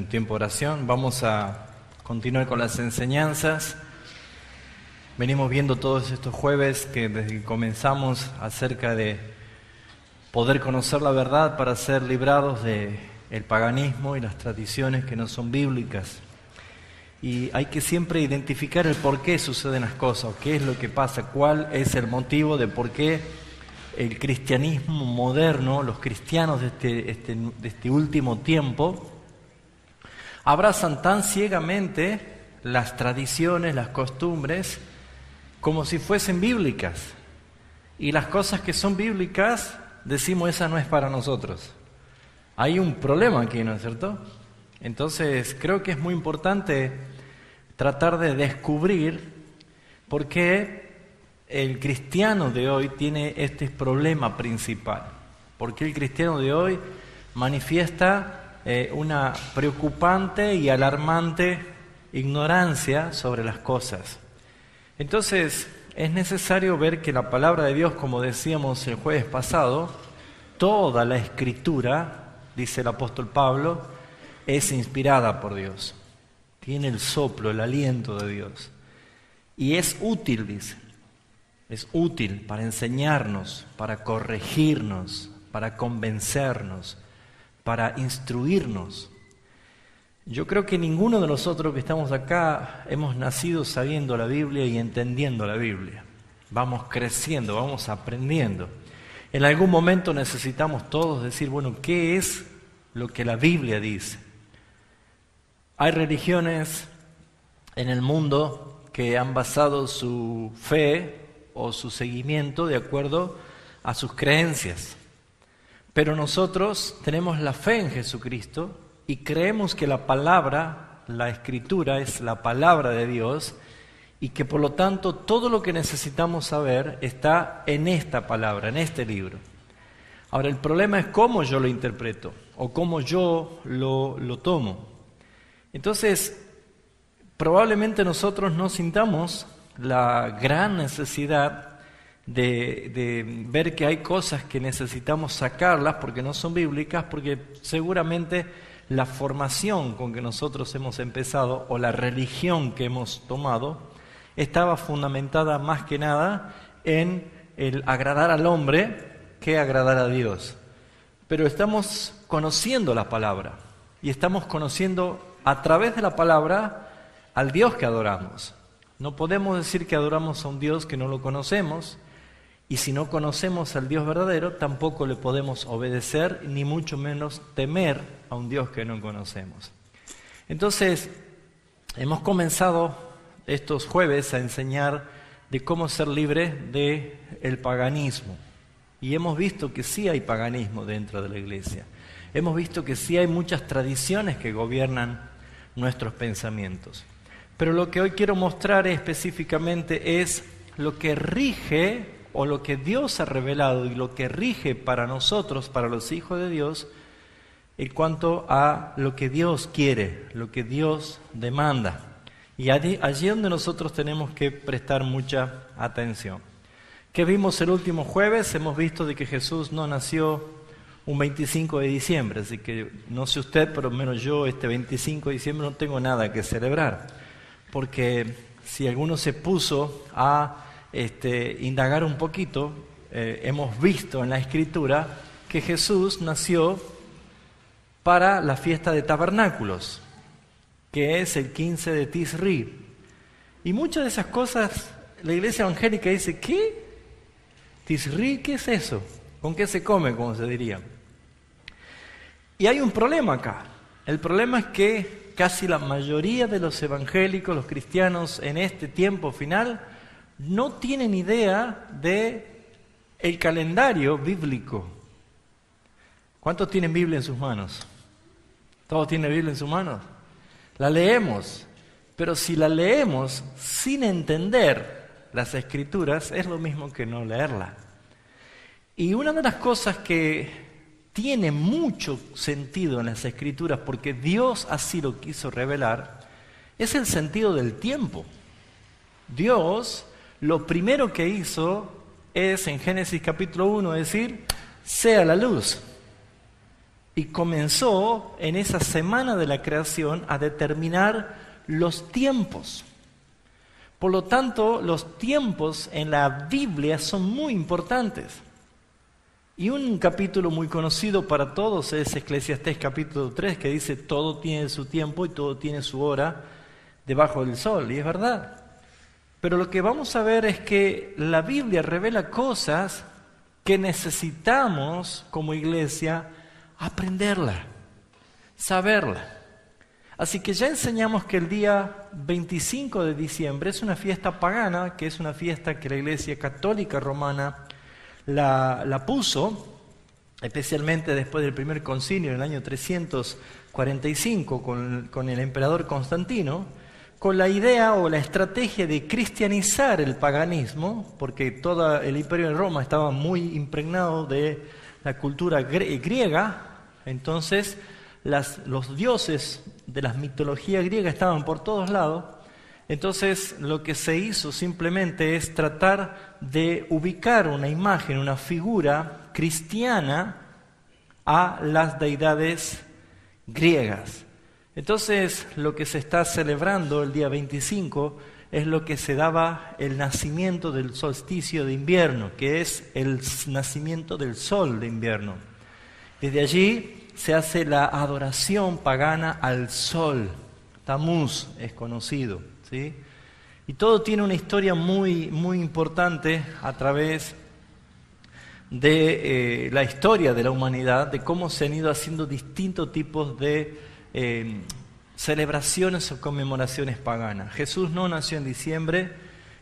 un tiempo de oración. Vamos a continuar con las enseñanzas. Venimos viendo todos estos jueves que desde que comenzamos acerca de poder conocer la verdad para ser librados del paganismo y las tradiciones que no son bíblicas. Y hay que siempre identificar el por qué suceden las cosas, qué es lo que pasa, cuál es el motivo de por qué el cristianismo moderno, los cristianos de este último tiempo, abrazan tan ciegamente las tradiciones, las costumbres, como si fuesen bíblicas. Y las cosas que son bíblicas, decimos, esa no es para nosotros. Hay un problema aquí, ¿no es cierto? Entonces, creo que es muy importante tratar de descubrir por qué el cristiano de hoy tiene este problema principal. ¿Por qué el cristiano de hoy manifiesta una preocupante y alarmante ignorancia sobre las cosas? Entonces, es necesario ver que la palabra de Dios, como decíamos el jueves pasado, toda la Escritura, dice el apóstol Pablo, es inspirada por Dios. Tiene el soplo, el aliento de Dios. Y es útil, dice. Es útil para enseñarnos, para corregirnos, para convencernos, para instruirnos. Yo creo que ninguno de nosotros que estamos acá hemos nacido sabiendo la Biblia y entendiendo la Biblia. Vamos creciendo, vamos aprendiendo. En algún momento necesitamos todos decir, bueno, ¿qué es lo que la Biblia dice? Hay religiones en el mundo que han basado su fe o su seguimiento de acuerdo a sus creencias. Pero nosotros tenemos la fe en Jesucristo y creemos que la palabra, la Escritura, es la palabra de Dios y que por lo tanto todo lo que necesitamos saber está en esta palabra, en este libro. Ahora, el problema es cómo yo lo interpreto o cómo yo lo tomo. Entonces, probablemente nosotros no sintamos la gran necesidad de ver que hay cosas que necesitamos sacarlas porque no son bíblicas, porque seguramente la formación con que nosotros hemos empezado o la religión que hemos tomado estaba fundamentada más que nada en el agradar al hombre que agradar a Dios. Pero estamos conociendo la palabra y estamos conociendo a través de la palabra al Dios que adoramos. No podemos decir que adoramos a un Dios que no lo conocemos, y si no conocemos al Dios verdadero, tampoco le podemos obedecer, ni mucho menos temer a un Dios que no conocemos. Entonces, hemos comenzado estos jueves a enseñar de cómo ser libre del paganismo. Y hemos visto que sí hay paganismo dentro de la iglesia. Hemos visto que sí hay muchas tradiciones que gobiernan nuestros pensamientos. Pero lo que hoy quiero mostrar específicamente es lo que rige o lo que Dios ha revelado y lo que rige para nosotros, para los hijos de Dios, en cuanto a lo que Dios quiere, lo que Dios demanda. Y allí donde nosotros tenemos que prestar mucha atención. ¿Qué vimos el último jueves? Hemos visto de que Jesús no nació un 25 de diciembre, así que no sé usted, pero menos yo este 25 de diciembre no tengo nada que celebrar, porque si alguno se puso a indagar un poquito, hemos visto en la Escritura que Jesús nació para la fiesta de tabernáculos, que es el 15 de Tisri, y muchas de esas cosas la iglesia evangélica dice, ¿qué? ¿Tisri? ¿Qué es eso? ¿Con qué se come, como se diría? Y hay un problema acá. El problema es que casi la mayoría de los evangélicos, los cristianos en este tiempo final, no tienen idea de el calendario bíblico. ¿Cuántos tienen Biblia en sus manos? ¿Todos tienen Biblia en sus manos? La leemos, pero si la leemos sin entender las Escrituras, es lo mismo que no leerla. Y una de las cosas que tiene mucho sentido en las Escrituras, porque Dios así lo quiso revelar, es el sentido del tiempo. Dios, lo primero que hizo es, en Génesis capítulo 1, decir, sea la luz. y comenzó en esa semana de la creación a determinar los tiempos. Por lo tanto, los tiempos en la Biblia son muy importantes. Y un capítulo muy conocido para todos es Eclesiastés capítulo 3, que dice: todo tiene su tiempo y todo tiene su hora debajo del sol. Y es verdad. Pero lo que vamos a ver es que la Biblia revela cosas que necesitamos como iglesia aprenderla, saberla. Así que ya enseñamos que el día 25 de diciembre es una fiesta pagana, que es una fiesta que la Iglesia Católica Romana la puso, especialmente después del primer concilio en el año 345 con el emperador Constantino, con la idea o la estrategia de cristianizar el paganismo, porque todo el imperio de Roma estaba muy impregnado de la cultura griega. Entonces los dioses de las mitologías griegas estaban por todos lados. Entonces lo que se hizo simplemente es tratar de ubicar una imagen, una figura cristiana a las deidades griegas. Entonces lo que se está celebrando el día 25 es lo que se daba el nacimiento del solsticio de invierno, que es el nacimiento del sol de invierno. Desde allí se hace la adoración pagana al sol. Tamuz es conocido, ¿sí? Y todo tiene una historia muy, muy importante a través de la historia de la humanidad, de cómo se han ido haciendo distintos tipos de celebraciones o conmemoraciones paganas. Jesús no nació en diciembre,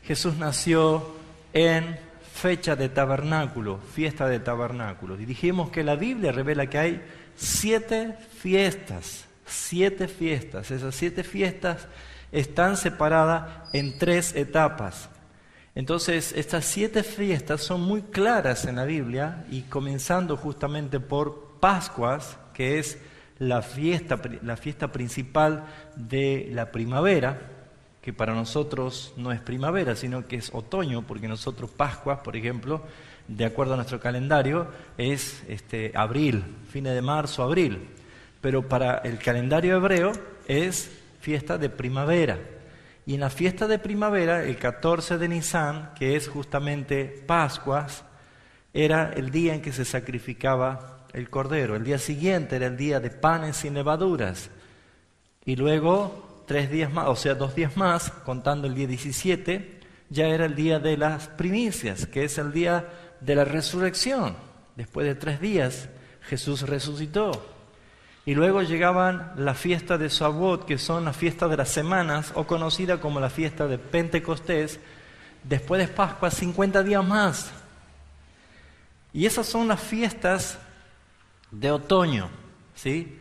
Jesús nació en fecha de tabernáculo, fiesta de tabernáculos. Y dijimos que la Biblia revela que hay 7 fiestas. Esas 7 fiestas están separadas en 3 etapas. Entonces, estas 7 fiestas son muy claras en la Biblia, y comenzando justamente por Pascuas, que es la fiesta principal de la primavera, que para nosotros no es primavera, sino que es otoño, porque nosotros Pascuas, por ejemplo, de acuerdo a nuestro calendario, es abril, fines de marzo, abril. Pero para el calendario hebreo es fiesta de primavera. Y en la fiesta de primavera, el 14 de Nisan, que es justamente Pascuas, era el día en que se sacrificaba el cordero. El día siguiente era el día de panes sin levaduras. Y luego 3 días más, o sea, 2 días más, contando el día 17, ya era el día de las primicias, que es el día de la resurrección. Después de 3 días, Jesús resucitó. Y luego llegaban la fiesta de Shavuot, que son las fiestas de las semanas, o conocida como la fiesta de Pentecostés. Después de Pascua, 50 días más. Y esas son las fiestas de otoño, ¿sí?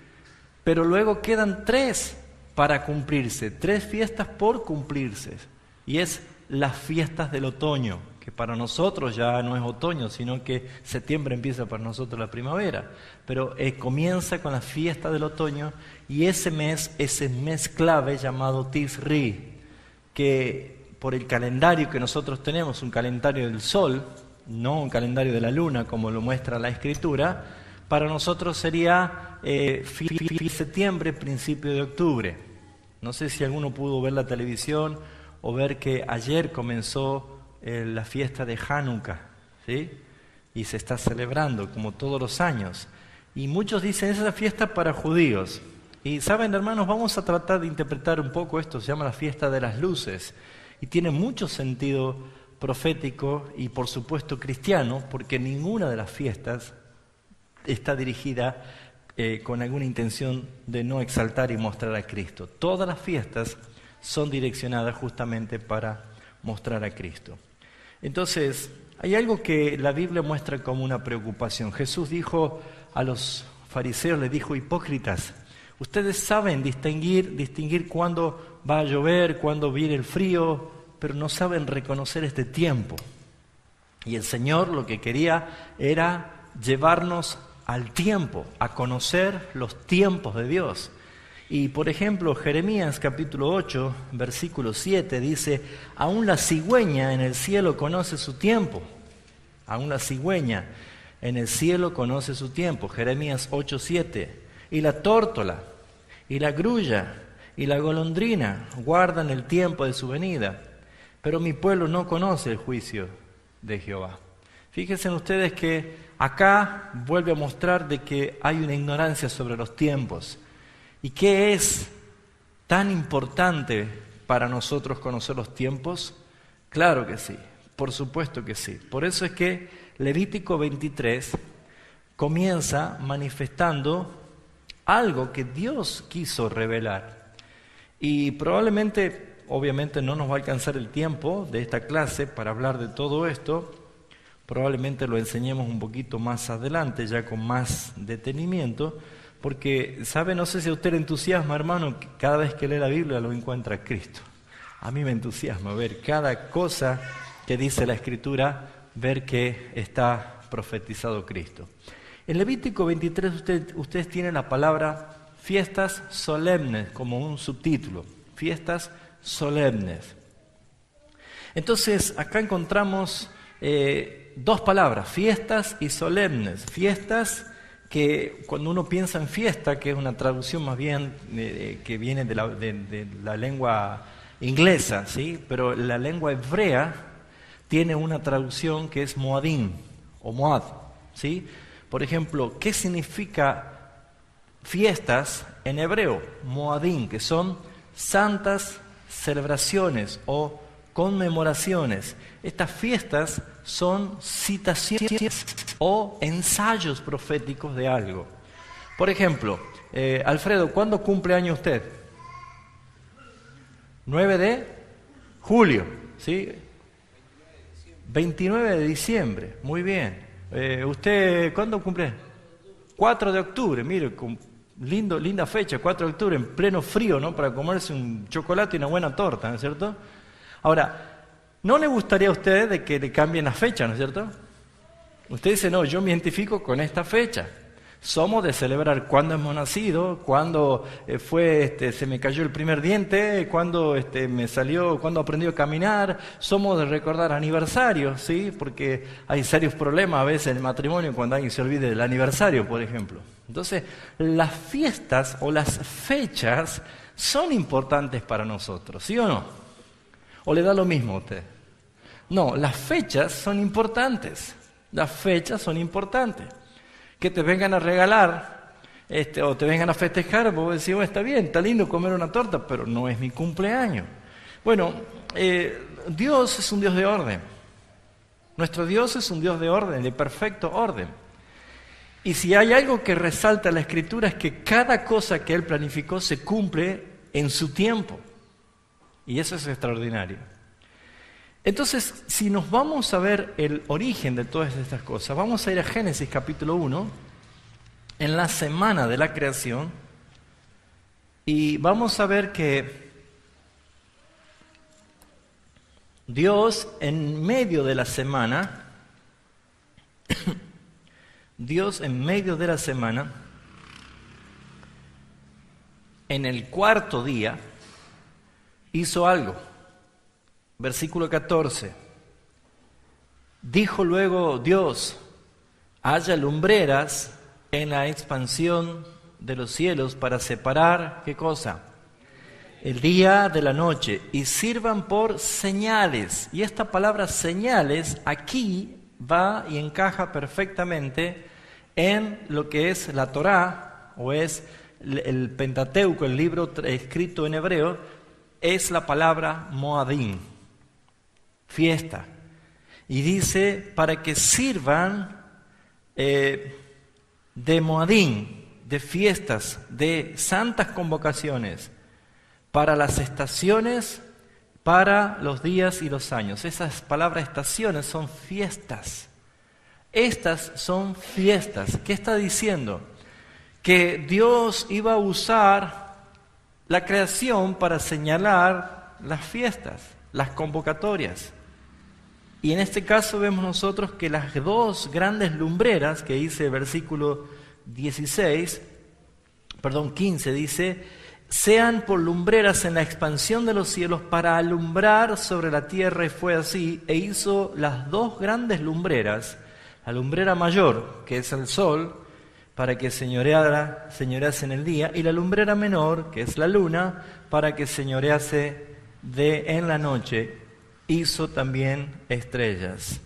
Pero luego quedan 3 para cumplirse, 3 fiestas por cumplirse. Y es las fiestas del otoño, que para nosotros ya no es otoño, sino que septiembre empieza para nosotros la primavera. Pero comienza con la fiesta del otoño, y ese mes clave llamado Tisri, que por el calendario que nosotros tenemos, un calendario del sol, no un calendario de la luna como lo muestra la Escritura, para nosotros sería septiembre, principio de octubre. No sé si alguno pudo ver la televisión o ver que ayer comenzó la fiesta de Hanukkah, ¿sí? Y se está celebrando como todos los años. Y muchos dicen, es una fiesta para judíos. Y saben, hermanos, vamos a tratar de interpretar un poco esto. Se llama la fiesta de las luces. Y tiene mucho sentido profético y, por supuesto, cristiano, porque ninguna de las fiestas está dirigida con alguna intención de no exaltar y mostrar a Cristo. Todas las fiestas son direccionadas justamente para mostrar a Cristo. Entonces, hay algo que la Biblia muestra como una preocupación. Jesús dijo a los fariseos, les dijo: hipócritas, ustedes saben distinguir cuándo va a llover, cuándo viene el frío, pero no saben reconocer este tiempo. Y el Señor lo que quería era llevarnos al tiempo, a conocer los tiempos de Dios. Y por ejemplo, Jeremías capítulo 8, versículo 7 dice: aún la cigüeña en el cielo conoce su tiempo. Aún la cigüeña. en el cielo conoce su tiempo, Jeremías 8:7. Y la tórtola, y la grulla, y la golondrina guardan el tiempo de su venida, pero mi pueblo no conoce el juicio de Jehová. Fíjense ustedes que acá vuelve a mostrar de que hay una ignorancia sobre los tiempos. ¿Y qué es tan importante para nosotros conocer los tiempos? Claro que sí, por supuesto que sí. Por eso es que Levítico 23 comienza manifestando algo que Dios quiso revelar. Y probablemente, obviamente no nos va a alcanzar el tiempo de esta clase para hablar de todo esto. Probablemente lo enseñemos un poquito más adelante, ya con más detenimiento, porque, ¿sabe? No sé si a usted le entusiasma, hermano, que cada vez que lee la Biblia lo encuentra a Cristo. A mí me entusiasma ver cada cosa que dice la Escritura, ver que está profetizado Cristo. En Levítico 23 ustedes tienen la palabra fiestas solemnes como un subtítulo, fiestas solemnes. Entonces, acá encontramos dos palabras, fiestas y solemnes. Fiestas que cuando uno piensa en fiesta, que es una traducción más bien que viene de la lengua inglesa, ¿sí? Pero la lengua hebrea tiene una traducción que es moadim o moad, ¿sí? Por ejemplo, ¿qué significa fiestas en hebreo? Moadim, que son santas celebraciones o conmemoraciones. Estas fiestas son citaciones o ensayos proféticos de algo. Por ejemplo, Alfredo, ¿cuándo cumple año usted? 9 de julio, ¿sí? 29 de diciembre, muy bien. ¿Usted cuándo cumple? 4 de octubre, mire, linda fecha, 4 de octubre, en pleno frío, ¿no? Para comerse un chocolate y una buena torta, ¿no es cierto? Ahora, ¿no le gustaría a usted de que le cambien la fecha, ¿no es cierto? Usted dice, no, yo me identifico con esta fecha. Somos de celebrar cuándo hemos nacido, cuándo se me cayó el primer diente, cuándo cuándo aprendí a caminar. Somos de recordar aniversarios, ¿sí? Porque hay serios problemas a veces en el matrimonio cuando alguien se olvide del aniversario, por ejemplo. Entonces, las fiestas o las fechas son importantes para nosotros, ¿sí o no? ¿O le da lo mismo a usted? No, las fechas son importantes. Las fechas son importantes. Que te vengan a regalar o te vengan a festejar, vos decís, bueno, está bien, está lindo comer una torta, pero no es mi cumpleaños. Bueno, Dios es un Dios de orden. Nuestro Dios es un Dios de orden, de perfecto orden. Y si hay algo que resalta la Escritura es que cada cosa que Él planificó se cumple en su tiempo. Y eso es extraordinario. Entonces, si nos vamos a ver el origen de todas estas cosas, vamos a ir a Génesis capítulo 1, en la semana de la creación, y vamos a ver que Dios en medio de la semana, en el cuarto día, hizo algo. Versículo 14. Dijo luego Dios, haya lumbreras en la expansión de los cielos para separar, ¿qué cosa? El día de la noche, y sirvan por señales. Y esta palabra señales aquí va y encaja perfectamente en lo que es la Torá, o es el Pentateuco, el libro escrito en hebreo, es la palabra moadim, fiesta. Y dice, para que sirvan de moadim, de fiestas, de santas convocaciones, para las estaciones, para los días y los años. Esas palabras estaciones son fiestas. Estas son fiestas. ¿Qué está diciendo? Que Dios iba a usar la creación para señalar las fiestas, las convocatorias. Y en este caso vemos nosotros que las dos grandes lumbreras, que dice el versículo 15, dice, sean por lumbreras en la expansión de los cielos para alumbrar sobre la tierra, y fue así, e hizo las dos grandes lumbreras, la lumbrera mayor, que es el sol, para que señorease en el día, y la lumbrera menor, que es la luna, para que señorease en la noche. Hizo también estrellas.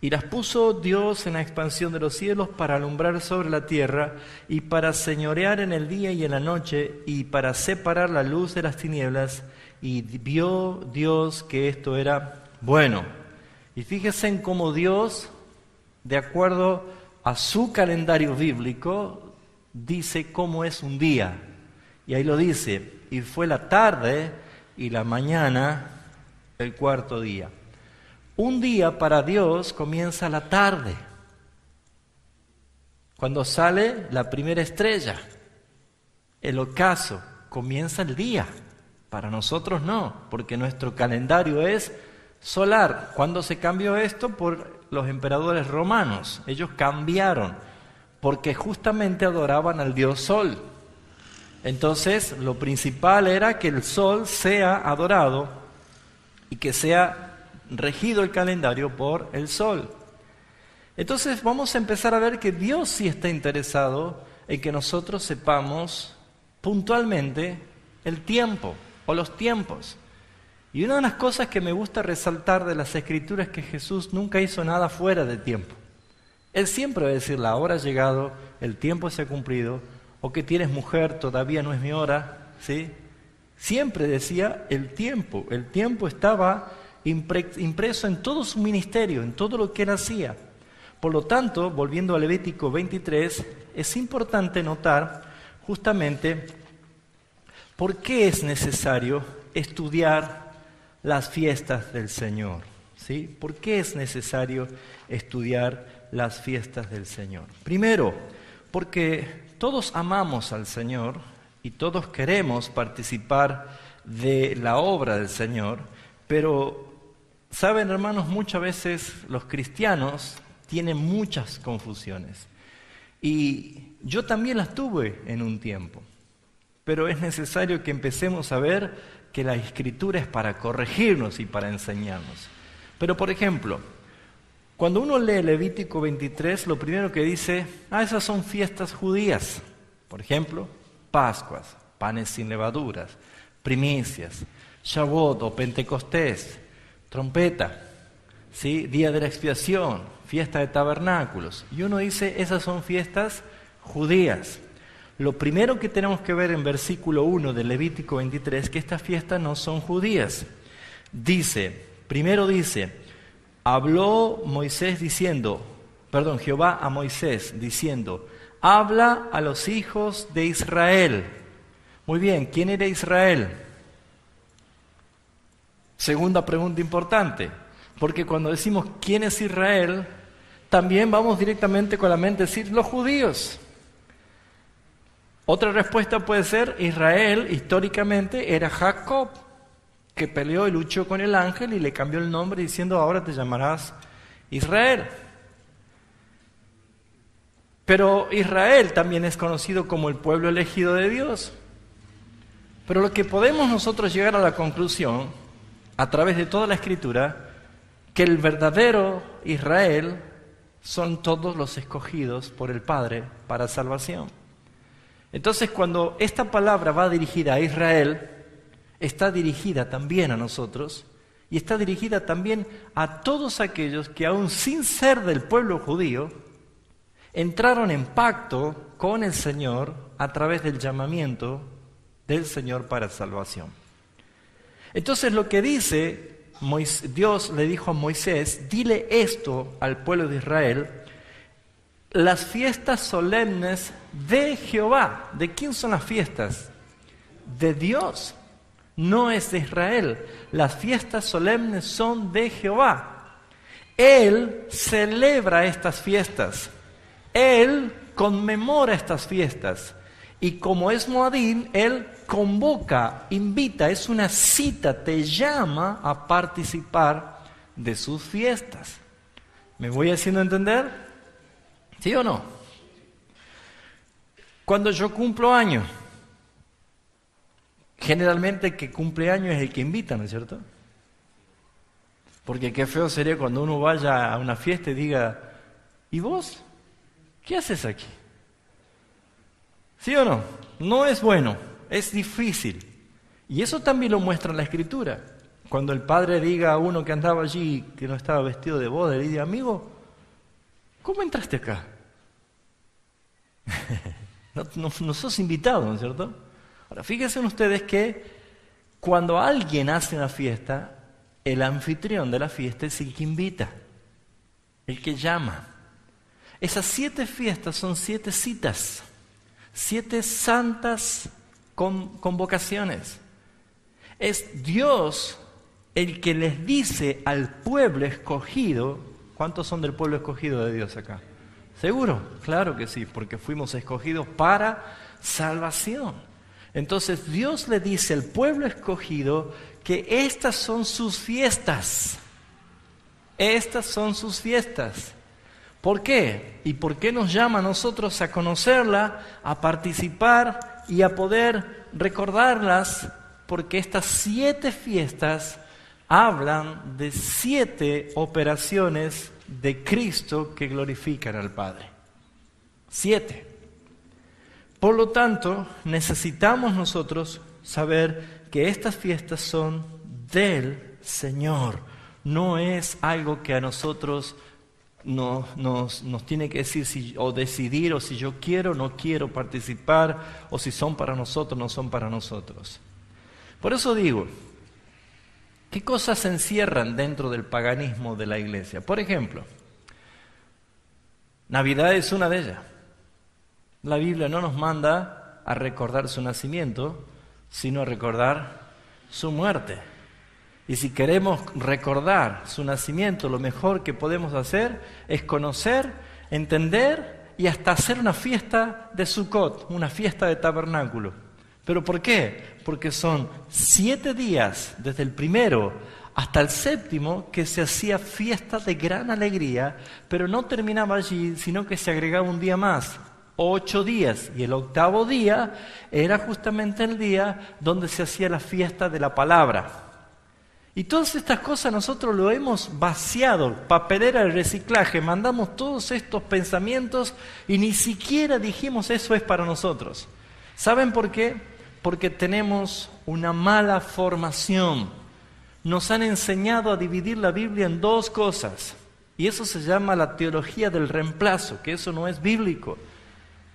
Y las puso Dios en la expansión de los cielos para alumbrar sobre la tierra y para señorear en el día y en la noche y para separar la luz de las tinieblas. Y vio Dios que esto era bueno. Y fíjense en cómo Dios, de acuerdo a su calendario bíblico, dice cómo es un día. Y ahí lo dice, y fue la tarde y la mañana el cuarto día. Un día para Dios comienza la tarde, cuando sale la primera estrella. El ocaso comienza el día. Para nosotros no, porque nuestro calendario es solar. ¿Cuándo se cambió esto? Por los emperadores romanos. Ellos cambiaron, porque justamente adoraban al dios Sol. Entonces, lo principal era que el Sol sea adorado y que sea regido el calendario por el sol. Entonces vamos a empezar a ver que Dios sí está interesado en que nosotros sepamos puntualmente el tiempo o los tiempos. Y una de las cosas que me gusta resaltar de las Escrituras es que Jesús nunca hizo nada fuera de tiempo. Él siempre va a decir, la hora ha llegado, el tiempo se ha cumplido, o que tienes mujer, todavía no es mi hora, ¿sí? Siempre decía el tiempo estaba impreso en todo su ministerio, en todo lo que él hacía. Por lo tanto, volviendo a Levítico 23, es importante notar justamente por qué es necesario estudiar las fiestas del Señor, ¿sí? ¿Por qué es necesario estudiar las fiestas del Señor? Primero, porque todos amamos al Señor y todos queremos participar de la obra del Señor, pero saben, hermanos, muchas veces los cristianos tienen muchas confusiones. Y yo también las tuve en un tiempo. Pero es necesario que empecemos a ver que la Escritura es para corregirnos y para enseñarnos. Pero, por ejemplo, cuando uno lee Levítico 23, lo primero que dice, esas son fiestas judías. Por ejemplo, Pascuas, panes sin levaduras, primicias, Shavuot o Pentecostés, trompeta, ¿sí? Día de la expiación, fiesta de tabernáculos. Y uno dice, esas son fiestas judías. Lo primero que tenemos que ver en versículo 1 de Levítico 23 es que estas fiestas no son judías. Primero dice, habló Jehová a Moisés diciendo, habla a los hijos de Israel. Muy bien, ¿quién era Israel? Segunda pregunta importante, porque cuando decimos quién es Israel, también vamos directamente con la mente a decir los judíos. Otra respuesta puede ser, Israel históricamente era Jacob, que peleó y luchó con el ángel y le cambió el nombre diciendo, ahora te llamarás Israel. Pero Israel también es conocido como el pueblo elegido de Dios. Pero lo que podemos nosotros llegar a la conclusión, a través de toda la Escritura, que el verdadero Israel son todos los escogidos por el Padre para salvación. Entonces, cuando esta palabra va dirigida a Israel, está dirigida también a nosotros y está dirigida también a todos aquellos que aún sin ser del pueblo judío, entraron en pacto con el Señor a través del llamamiento del Señor para salvación. Entonces lo que dice Dios le dijo a Moisés, dile esto al pueblo de Israel, las fiestas solemnes de Jehová. ¿De quién son las fiestas? De Dios, no es de Israel. Las fiestas solemnes son de Jehová. Él celebra estas fiestas. Él conmemora estas fiestas. Y como es Moadín, Él convoca, invita, es una cita, te llama a participar de sus fiestas. ¿Me voy haciendo entender? ¿Sí o no? Cuando yo cumplo años, generalmente el que cumple años es el que invita, ¿no es cierto? Porque qué feo sería cuando uno vaya a una fiesta y diga, ¿Y vos? ¿Qué haces aquí? ¿Sí o no? No es bueno, es difícil. Y eso también lo muestra la Escritura. Cuando el padre diga a uno que andaba allí, que no estaba vestido de boda, le dice, amigo, ¿cómo entraste acá? No sos invitado, ¿no es cierto? Ahora, fíjense ustedes que cuando alguien hace una fiesta, el anfitrión de la fiesta es el que invita, el que llama. Esas 7 fiestas son 7 citas, 7 santas convocaciones. Es Dios el que les dice al pueblo escogido. ¿Cuántos son del pueblo escogido de Dios acá? ¿Seguro? Claro que sí, porque fuimos escogidos para salvación. Entonces Dios le dice al pueblo escogido que estas son sus fiestas. Estas son sus fiestas. ¿Por qué? ¿Y por qué nos llama a nosotros a conocerla, a participar y a poder recordarlas? Porque estas 7 fiestas hablan de 7 operaciones de Cristo que glorifican al Padre. 7. Por lo tanto, necesitamos nosotros saber que estas fiestas son del Señor. No es algo que a nosotros nos tiene que decir o decidir, o si yo quiero o no quiero participar, o si son para nosotros o no son para nosotros. Por eso digo, ¿qué cosas se encierran dentro del paganismo de la iglesia? Por ejemplo, Navidad es una de ellas. La Biblia no nos manda a recordar su nacimiento, sino a recordar su muerte. Y si queremos recordar su nacimiento, lo mejor que podemos hacer es conocer, entender y hasta hacer una fiesta de Sukkot, una fiesta de tabernáculo. ¿Pero por qué? Porque son 7 días, desde el primero hasta el 7º, que se hacía fiesta de gran alegría, pero no terminaba allí, sino que se agregaba un día más, 8 días, y el 8º día era justamente el día donde se hacía la fiesta de la palabra. Y todas estas cosas nosotros lo hemos vaciado, papelera de reciclaje, mandamos todos estos pensamientos y ni siquiera dijimos eso es para nosotros. ¿Saben por qué? Porque tenemos una mala formación. Nos han enseñado a dividir la Biblia en 2 cosas. Y eso se llama la teología del reemplazo, que eso no es bíblico.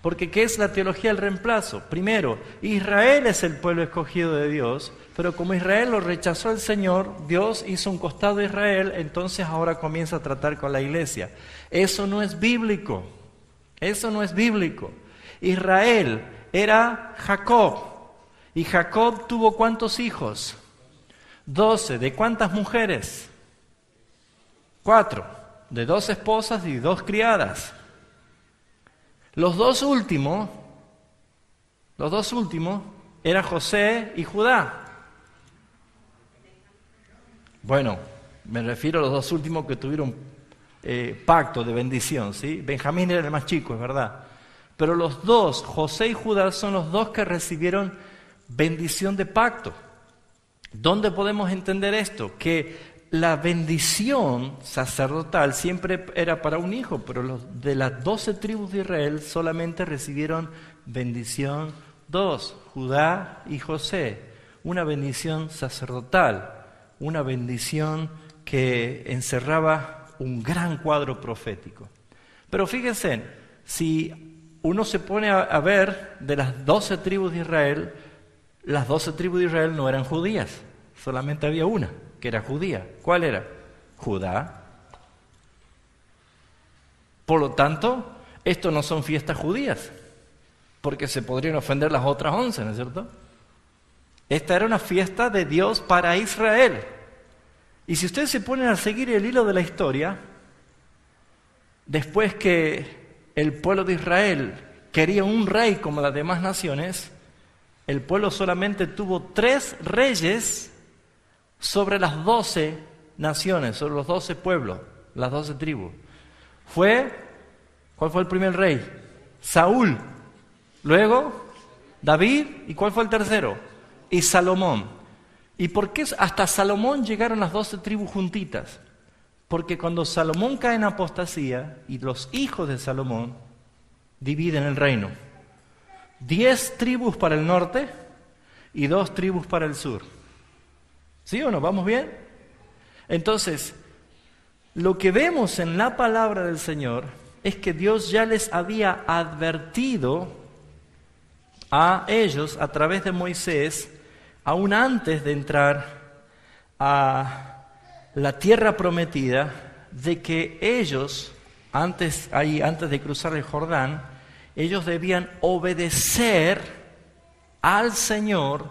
Porque ¿qué es la teología del reemplazo? Primero, Israel es el pueblo escogido de Dios, pero como Israel lo rechazó el Señor, Dios hizo un costado de Israel, entonces ahora comienza a tratar con la iglesia. Eso no es bíblico. Eso no es bíblico. Israel era Jacob. ¿Y Jacob tuvo cuántos hijos? 12. ¿De cuántas mujeres? 4. De 2 esposas y 2 criadas. Los dos últimos eran José y Judá. Bueno, me refiero a los 2 últimos que tuvieron pacto de bendición, ¿sí? Benjamín era el más chico, es verdad. Pero los 2, José y Judá, son los 2 que recibieron bendición de pacto. ¿Dónde podemos entender esto? Que la bendición sacerdotal siempre era para un hijo, pero los de las 12 tribus de Israel solamente recibieron bendición 2, Judá y José. Una bendición sacerdotal, una bendición que encerraba un gran cuadro profético. Pero fíjense, si uno se pone a ver de las 12 tribus de Israel, las 12 tribus de Israel no eran judías, solamente había una que era judía. ¿Cuál era? Judá. Por lo tanto, esto no son fiestas judías, porque se podrían ofender las otras 11, ¿no es cierto? Esta era una fiesta de Dios para Israel. Y si ustedes se ponen a seguir el hilo de la historia, después que el pueblo de Israel quería un rey como las demás naciones, el pueblo solamente tuvo 3 reyes sobre las 12 naciones, sobre los 12 pueblos, las 12 tribus. ¿Cuál fue el primer rey? Saúl. Luego, David. ¿Y cuál fue el tercero? Y Salomón. ¿Y por qué hasta Salomón llegaron las 12 tribus juntitas? Porque cuando Salomón cae en apostasía y los hijos de Salomón dividen el reino, 10 tribus para el norte y 2 tribus para el sur. ¿Sí o no? ¿Vamos bien? Entonces, lo que vemos en la palabra del Señor es que Dios ya les había advertido a ellos a través de Moisés, aún antes de entrar a la tierra prometida, de que ellos, antes de cruzar el Jordán, ellos debían obedecer al Señor,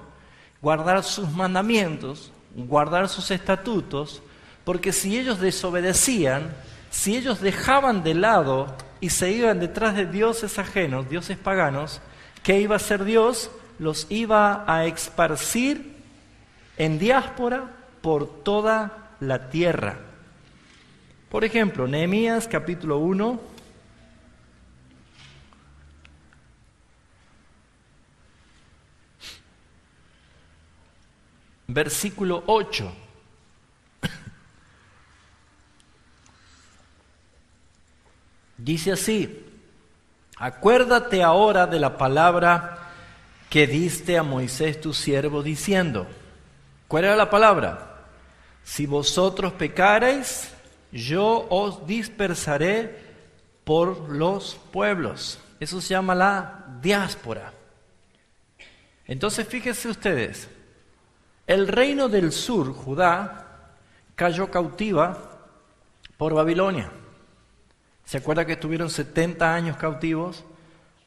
guardar sus mandamientos, guardar sus estatutos, porque si ellos desobedecían, si ellos dejaban de lado y se iban detrás de dioses ajenos, dioses paganos, ¿qué iba a hacer Dios? Los iba a esparcir en diáspora por toda la tierra. Por ejemplo, Nehemías capítulo 1, versículo 8. Dice así: acuérdate ahora de la palabra que diste a Moisés tu siervo, diciendo. ¿Cuál era la palabra? Si vosotros pecareis, yo os dispersaré por los pueblos. Eso se llama la diáspora. Entonces fíjense ustedes, el reino del sur, Judá, cayó cautiva por Babilonia. ¿Se acuerda que estuvieron 70 años cautivos?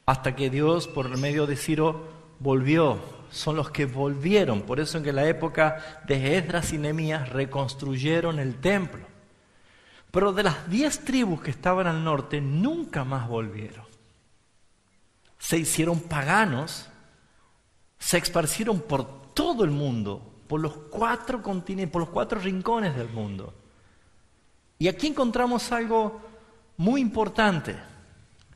Hasta que Dios, por medio de Ciro, volvió. Son los que volvieron. Por eso en que en la época de Esdras y Nehemías reconstruyeron el templo. Pero de las 10 tribus que estaban al norte, nunca más volvieron. Se hicieron paganos, se esparcieron por todo el mundo, por los 4 continentes, por los 4 rincones del mundo. Y aquí encontramos algo muy importante.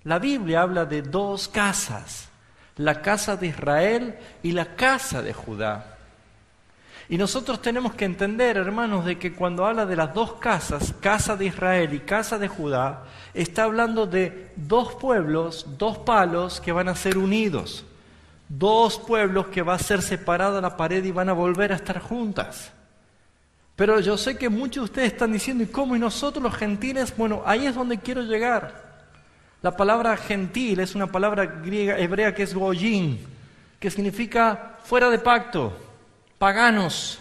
La Biblia habla de 2 casas, la casa de Israel y la casa de Judá. Y nosotros tenemos que entender, hermanos, de que cuando habla de las 2 casas, casa de Israel y casa de Judá, está hablando de 2 pueblos, 2 palos que van a ser unidos, 2 pueblos que va a ser separada la pared y van a volver a estar juntas. Pero yo sé que muchos de ustedes están diciendo, ¿y cómo? ¿Y nosotros los gentiles? Bueno, ahí es donde quiero llegar. La palabra gentil es una palabra griega, hebrea, que es goyim, que significa fuera de pacto, paganos.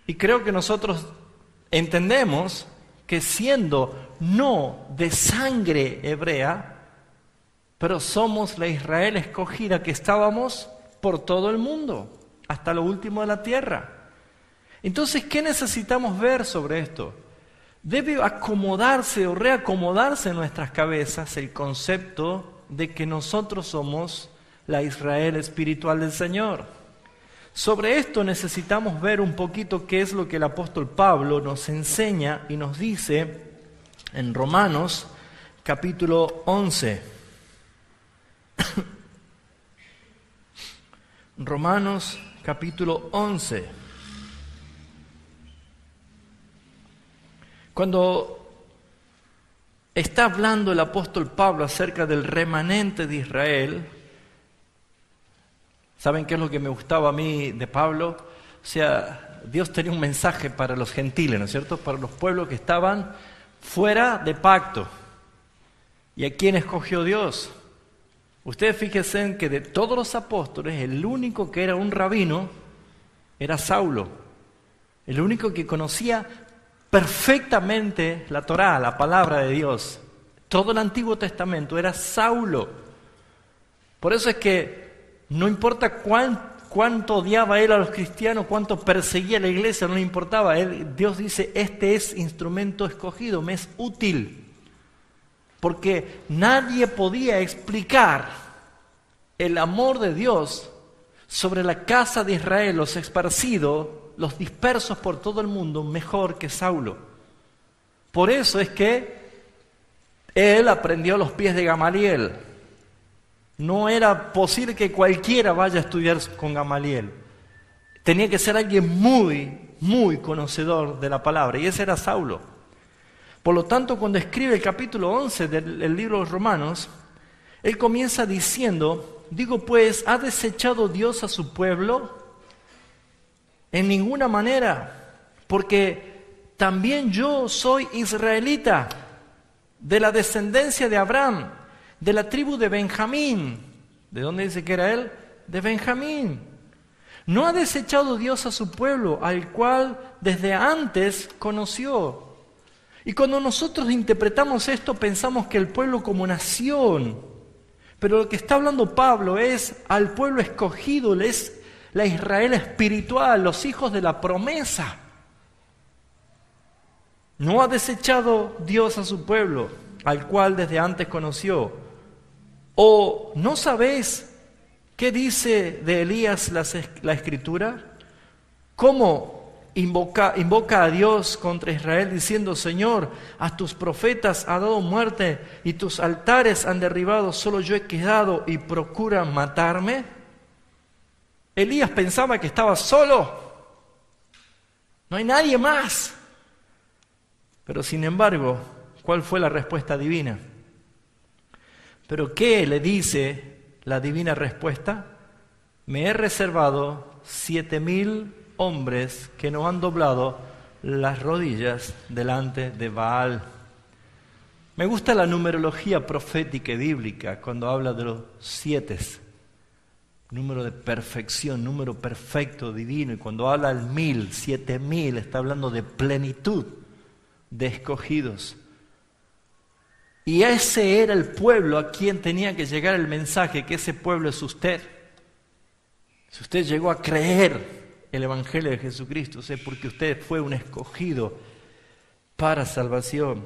Y creo que nosotros entendemos que siendo no de sangre hebrea, pero somos la Israel escogida, que estábamos por todo el mundo, hasta lo último de la tierra. Entonces, ¿qué necesitamos ver sobre esto? Debe acomodarse o reacomodarse en nuestras cabezas el concepto de que nosotros somos la Israel espiritual del Señor. Sobre esto necesitamos ver un poquito qué es lo que el apóstol Pablo nos enseña y nos dice en Romanos capítulo 11. Romanos capítulo 11. Cuando está hablando el apóstol Pablo acerca del remanente de Israel, ¿saben qué es lo que me gustaba a mí de Pablo? O sea, Dios tenía un mensaje para los gentiles, ¿no es cierto? Para los pueblos que estaban fuera de pacto. ¿Y a quién escogió Dios? Ustedes fíjense en que de todos los apóstoles, el único que era un rabino era Saulo. El único que conocía perfectamente la Torá, la palabra de Dios. Todo el Antiguo Testamento era Saulo. Por eso es que no importa cuánto odiaba él a los cristianos, cuánto perseguía a la iglesia, no le importaba. Dios dice, este es instrumento escogido, me es útil. Porque nadie podía explicar el amor de Dios sobre la casa de Israel, los esparcidos, los dispersos por todo el mundo, mejor que Saulo. Por eso es que él aprendió a los pies de Gamaliel. No era posible que cualquiera vaya a estudiar con Gamaliel. Tenía que ser alguien muy, muy conocedor de la palabra, y ese era Saulo. Por lo tanto, cuando escribe el capítulo 11 del libro de los Romanos, él comienza diciendo, digo pues, ¿ha desechado Dios a su pueblo? En ninguna manera, porque también yo soy israelita, de la descendencia de Abraham, de la tribu de Benjamín. ¿De dónde dice que era él? De Benjamín. ¿No ha desechado Dios a su pueblo, al cual desde antes conoció? Y cuando nosotros interpretamos esto, pensamos que el pueblo como nación, pero lo que está hablando Pablo es al pueblo escogido, es la Israel espiritual, los hijos de la promesa. No ha desechado Dios a su pueblo, al cual desde antes conoció. ¿O no sabéis qué dice de Elías la Escritura? ¿Cómo invoca a Dios contra Israel diciendo, Señor, a tus profetas ha dado muerte y tus altares han derribado, solo yo he quedado y procuran matarme? Elías pensaba que estaba solo, no hay nadie más. Pero sin embargo, ¿cuál fue la respuesta divina? ¿Pero qué le dice la divina respuesta? Me he reservado 7,000 hombres que no han doblado las rodillas delante de Baal. Me gusta la numerología profética y bíblica cuando habla de los 7. Número de perfección, número perfecto, divino. Y cuando habla del 1000, 7,000, está hablando de plenitud, de escogidos. Y ese era el pueblo a quien tenía que llegar el mensaje, que ese pueblo es usted. Si usted llegó a creer el Evangelio de Jesucristo, es porque usted fue un escogido para salvación.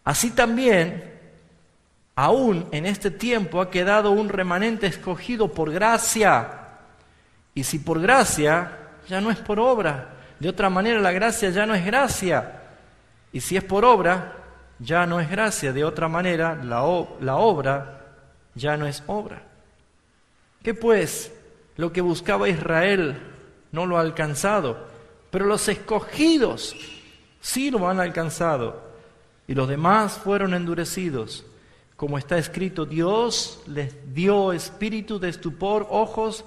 Así también, aún en este tiempo ha quedado un remanente escogido por gracia. Y si por gracia, ya no es por obra. De otra manera, la gracia ya no es gracia. Y si es por obra, ya no es gracia. De otra manera, la obra ya no es obra. ¿Qué pues? Lo que buscaba Israel no lo ha alcanzado, pero los escogidos sí lo han alcanzado. Y los demás fueron endurecidos. Como está escrito, Dios les dio espíritu de estupor, ojos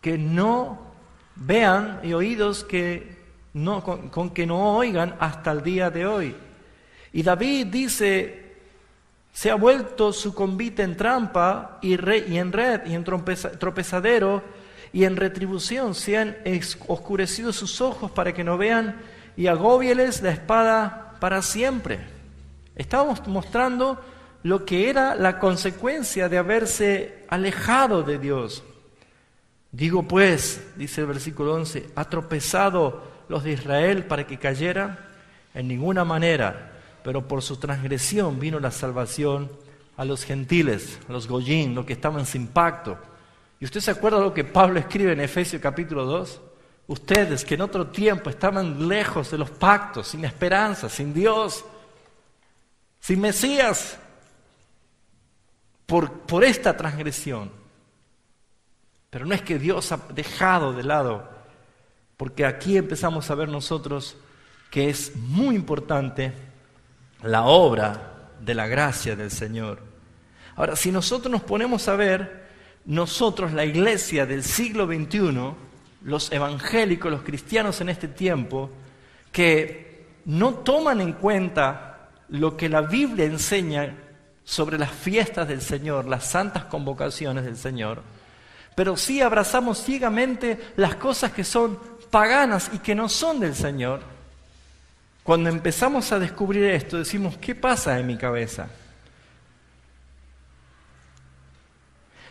que no vean y oídos que no, con que no oigan hasta el día de hoy. Y David dice, se ha vuelto su convite en trampa y en red y en tropezadero y en retribución. Se han oscurecido sus ojos para que no vean y agóbieles la espada para siempre. Estamos mostrando lo que era la consecuencia de haberse alejado de Dios. Digo pues, dice el versículo 11, ¿ha tropezado los de Israel para que cayeran? En ninguna manera, pero por su transgresión vino la salvación a los gentiles, a los goyín, los que estaban sin pacto. ¿Y usted se acuerda de lo que Pablo escribe en Efesios capítulo 2? Ustedes que en otro tiempo estaban lejos de los pactos, sin esperanza, sin Dios, sin Mesías, por esta transgresión. Pero no es que Dios ha dejado de lado, porque aquí empezamos a ver nosotros que es muy importante la obra de la gracia del Señor. Ahora, si nosotros nos ponemos a ver, nosotros, la iglesia del siglo XXI, los evangélicos, los cristianos en este tiempo, que no toman en cuenta lo que la Biblia enseña sobre las fiestas del Señor, las santas convocaciones del Señor, pero sí abrazamos ciegamente las cosas que son paganas y que no son del Señor. Cuando empezamos a descubrir esto, decimos, ¿qué pasa en mi cabeza?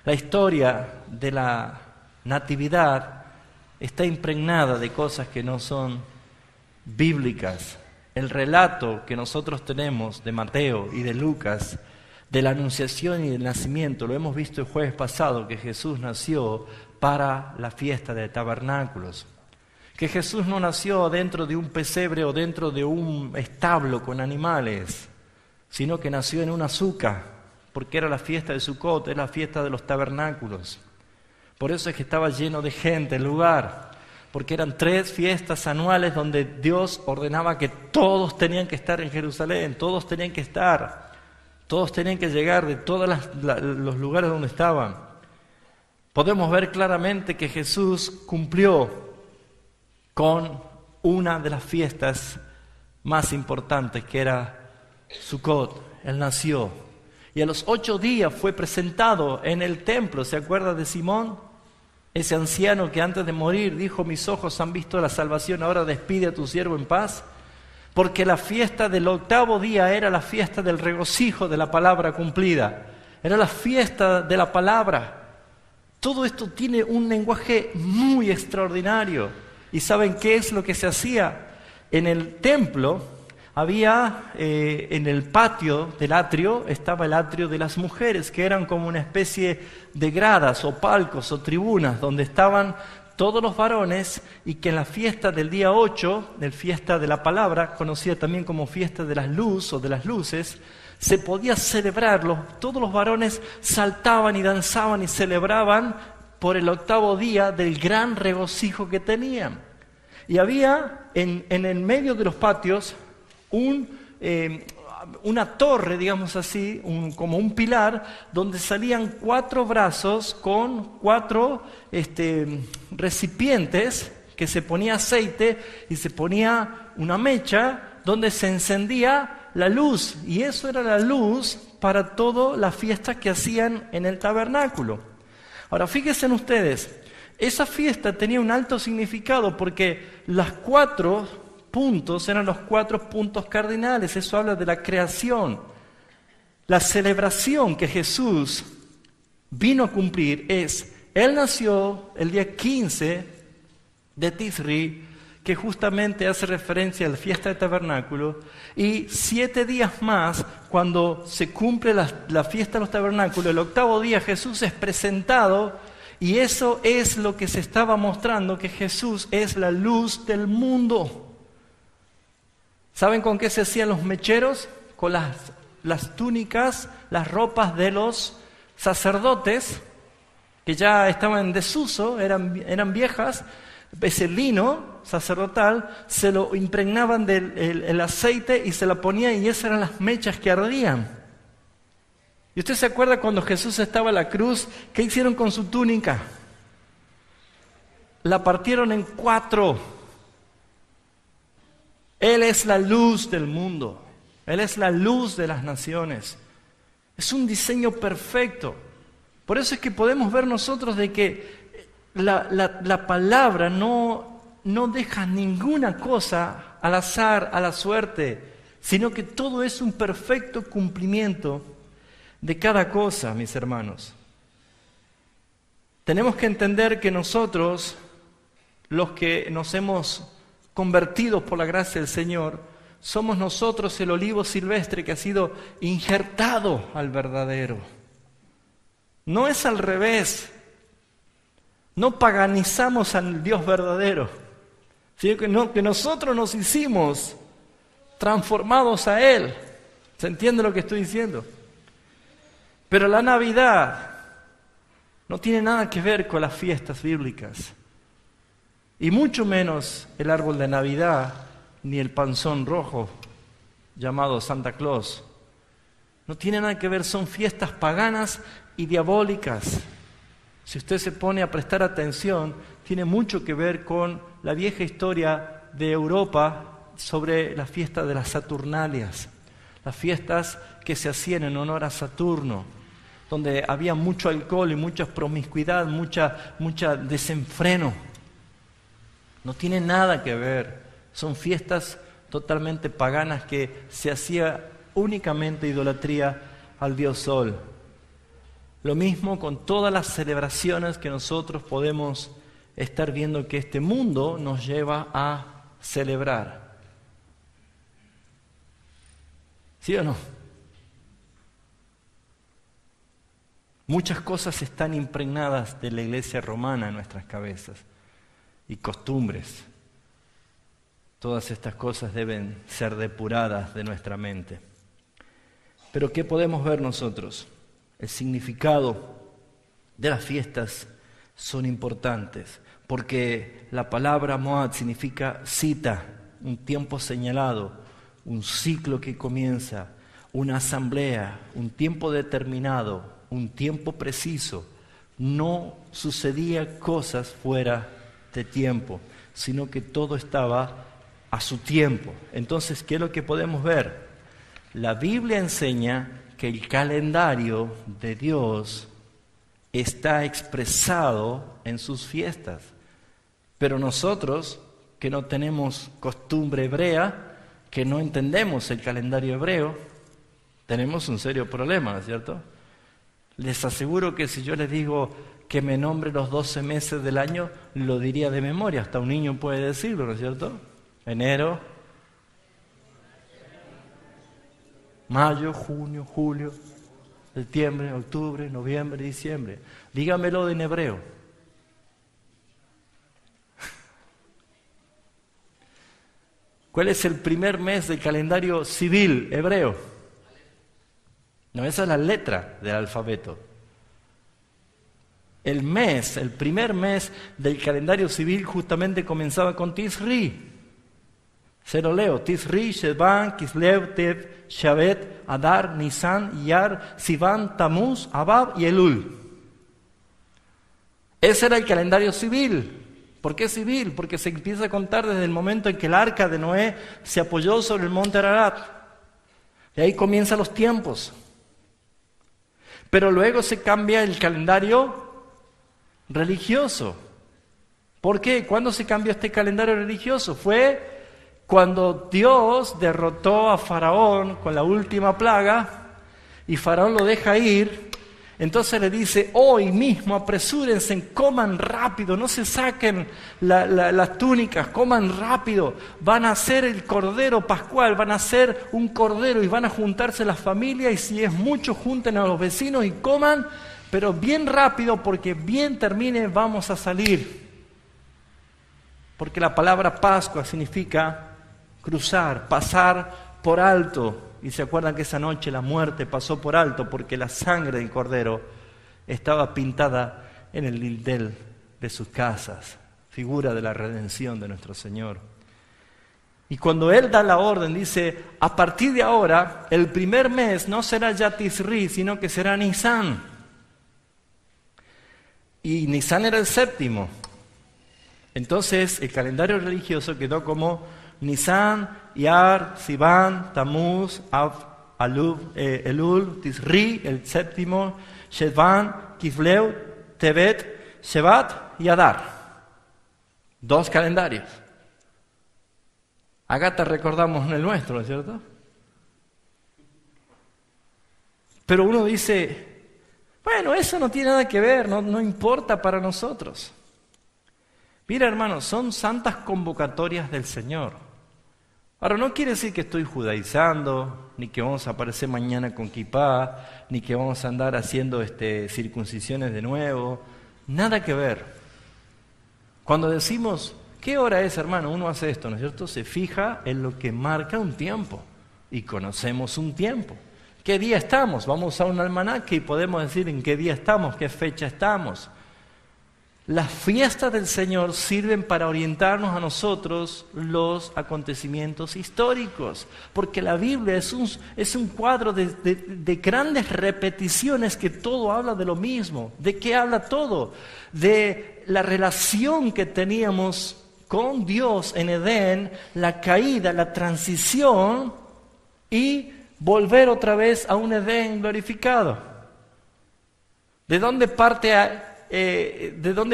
La historia de la Natividad está impregnada de cosas que no son bíblicas. El relato que nosotros tenemos de Mateo y de Lucas, de la anunciación y del nacimiento, lo hemos visto el jueves pasado, que Jesús nació para la fiesta de tabernáculos. Que Jesús no nació dentro de un pesebre o dentro de un establo con animales, sino que nació en una suca, porque era la fiesta de Sucot, es la fiesta de los tabernáculos. Por eso es que estaba lleno de gente el lugar. porque eran 3 fiestas anuales donde Dios ordenaba que todos tenían que estar en Jerusalén, todos tenían que estar, todos tenían que llegar de todos los lugares donde estaban. Podemos ver claramente que Jesús cumplió con una de las fiestas más importantes, que era Sukkot. Él nació. Y a los 8 días fue presentado en el templo. ¿Se acuerda de Simón? Ese anciano que antes de morir dijo: mis ojos han visto la salvación, ahora despide a tu siervo en paz. Porque la fiesta del 8º día era la fiesta del regocijo de la palabra cumplida. Era la fiesta de la palabra. Todo esto tiene un lenguaje muy extraordinario. ¿Y saben qué es lo que se hacía? En el templo había, en el patio del atrio, estaba el atrio de las mujeres, que eran como una especie de gradas o palcos o tribunas, donde estaban todos los varones, y que en la fiesta del día 8, la fiesta de la palabra, conocida también como fiesta de las luces o de las luces, se podía celebrarlo. Todos los varones saltaban y danzaban y celebraban por el 8º día del gran regocijo que tenían. Y había en el medio de los patios una torre, digamos así, como un pilar, donde salían 4 brazos con 4 recipientes que se ponía aceite y se ponía una mecha donde se encendía la luz. Y eso era la luz para todas las fiestas que hacían en el tabernáculo. Ahora, fíjense en ustedes, esa fiesta tenía un alto significado porque las 4 puntos eran los 4 puntos cardinales. Eso habla de la creación. La celebración que Jesús vino a cumplir es: Él nació el día 15 de Tisri, que justamente hace referencia a la fiesta del tabernáculo, y 7 días más, cuando se cumple la fiesta de los tabernáculos, el 8º día Jesús es presentado, y eso es lo que se estaba mostrando, que Jesús es la luz del mundo. ¿Saben con qué se hacían los mecheros? Con las túnicas, las ropas de los sacerdotes, que ya estaban en desuso, eran viejas. Ese lino sacerdotal se lo impregnaban del aceite y se la ponían, y esas eran las mechas que ardían. ¿Y usted se acuerda cuando Jesús estaba en la cruz? ¿Qué hicieron con su túnica? La partieron en 4. Él es la luz del mundo. Él es la luz de las naciones. Es un diseño perfecto. Por eso es que podemos ver nosotros de que la palabra no deja ninguna cosa al azar, a la suerte, sino que todo es un perfecto cumplimiento de cada cosa, mis hermanos. Tenemos que entender que nosotros, los que nos hemos convertido por la gracia del Señor, somos nosotros el olivo silvestre que ha sido injertado al verdadero. No es al revés. No paganizamos al Dios verdadero, sino que nosotros nos hicimos transformados a Él. ¿Se entiende lo que estoy diciendo? Pero la Navidad no tiene nada que ver con las fiestas bíblicas, y mucho menos el árbol de Navidad, ni el panzón rojo llamado Santa Claus. No tiene nada que ver, son fiestas paganas y diabólicas. Si usted se pone a prestar atención, tiene mucho que ver con la vieja historia de Europa sobre la fiesta de las Saturnalias, las fiestas que se hacían en honor a Saturno, donde había mucho alcohol y mucha promiscuidad, mucha desenfreno. No tiene nada que ver, son fiestas totalmente paganas que se hacía únicamente idolatría al dios Sol. Lo mismo con todas las celebraciones que nosotros podemos estar viendo que este mundo nos lleva a celebrar. ¿Sí o no? Muchas cosas están impregnadas de la iglesia romana en nuestras cabezas y costumbres. Todas estas cosas deben ser depuradas de nuestra mente. Pero ¿qué podemos ver nosotros? El significado de las fiestas son importantes. porque la palabra Moad significa cita, un tiempo señalado, un ciclo que comienza, una asamblea, un tiempo determinado, un tiempo preciso. No sucedía cosas fuera de tiempo, sino que todo estaba a su tiempo. Entonces, ¿qué es lo que podemos ver? La Biblia enseña que el calendario de Dios está expresado en sus fiestas. Pero nosotros, que no tenemos costumbre hebrea, que no entendemos el calendario hebreo, tenemos un serio problema, ¿no es cierto? Les aseguro que si yo les digo que me nombre los 12 meses del año, lo diría de memoria, hasta un niño puede decirlo, ¿no es cierto? Enero, mayo, junio, julio, septiembre, octubre, noviembre, diciembre. Dígamelo en hebreo. ¿Cuál es el primer mes del calendario civil hebreo? No, esa es la letra del alfabeto. El primer mes del calendario civil justamente comenzaba con Tisri. Se lo leo: Tisri, Sheván, Kislev, Tev, Shavet, Adar, Nisan, Iyar, Sivan, Tamuz, Abab y Elul. Ese era el calendario civil. ¿Por qué civil? Porque se empieza a contar desde el momento en que el arca de Noé se apoyó sobre el monte Ararat. Y ahí comienzan los tiempos. Pero luego se cambia el calendario religioso. ¿Por qué? ¿Cuándo se cambió este calendario religioso? Fue cuando Dios derrotó a Faraón con la última plaga y Faraón lo deja ir. Entonces le dice: hoy mismo apresúrense, coman rápido, no se saquen las túnicas, coman rápido. Van a hacer el cordero pascual, van a hacer un cordero y van a juntarse las familias, y si es mucho junten a los vecinos y coman, pero bien rápido, porque bien termine vamos a salir. Porque la palabra Pascua significa cruzar, pasar por alto. Y se acuerdan que esa noche la muerte pasó por alto porque la sangre del cordero estaba pintada en el lindel de sus casas, figura de la redención de nuestro Señor. Y cuando Él da la orden, dice: a partir de ahora, el primer mes no será ya Tisri, sino que será Nisan. Y Nisan era el séptimo. Entonces el calendario religioso quedó como Nisan, Iyar, Sivan, Tamuz, Ab, Elul, Tisri, el séptimo, Sheván, Kislev, Tevet, Shevat y Adar. 2 calendarios. Acá te recordamos en el nuestro, ¿no es cierto? Pero uno dice: bueno, eso no tiene nada que ver, no importa para nosotros. Mira, hermanos, son santas convocatorias del Señor. Ahora, no quiere decir que estoy judaizando, ni que vamos a aparecer mañana con kipá, ni que vamos a andar haciendo circuncisiones de nuevo. Nada que ver. Cuando decimos, ¿qué hora es, hermano? Uno hace esto, ¿no es cierto? Se fija en lo que marca un tiempo. Y conocemos un tiempo. ¿Qué día estamos? Vamos a un almanaque y podemos decir en qué día estamos, qué fecha estamos. Las fiestas del Señor sirven para orientarnos a nosotros los acontecimientos históricos, porque la Biblia es un cuadro de grandes repeticiones que todo habla de lo mismo. ¿De qué habla todo? De la relación que teníamos con Dios en Edén, la caída, la transición y volver otra vez a un Edén glorificado. ¿De dónde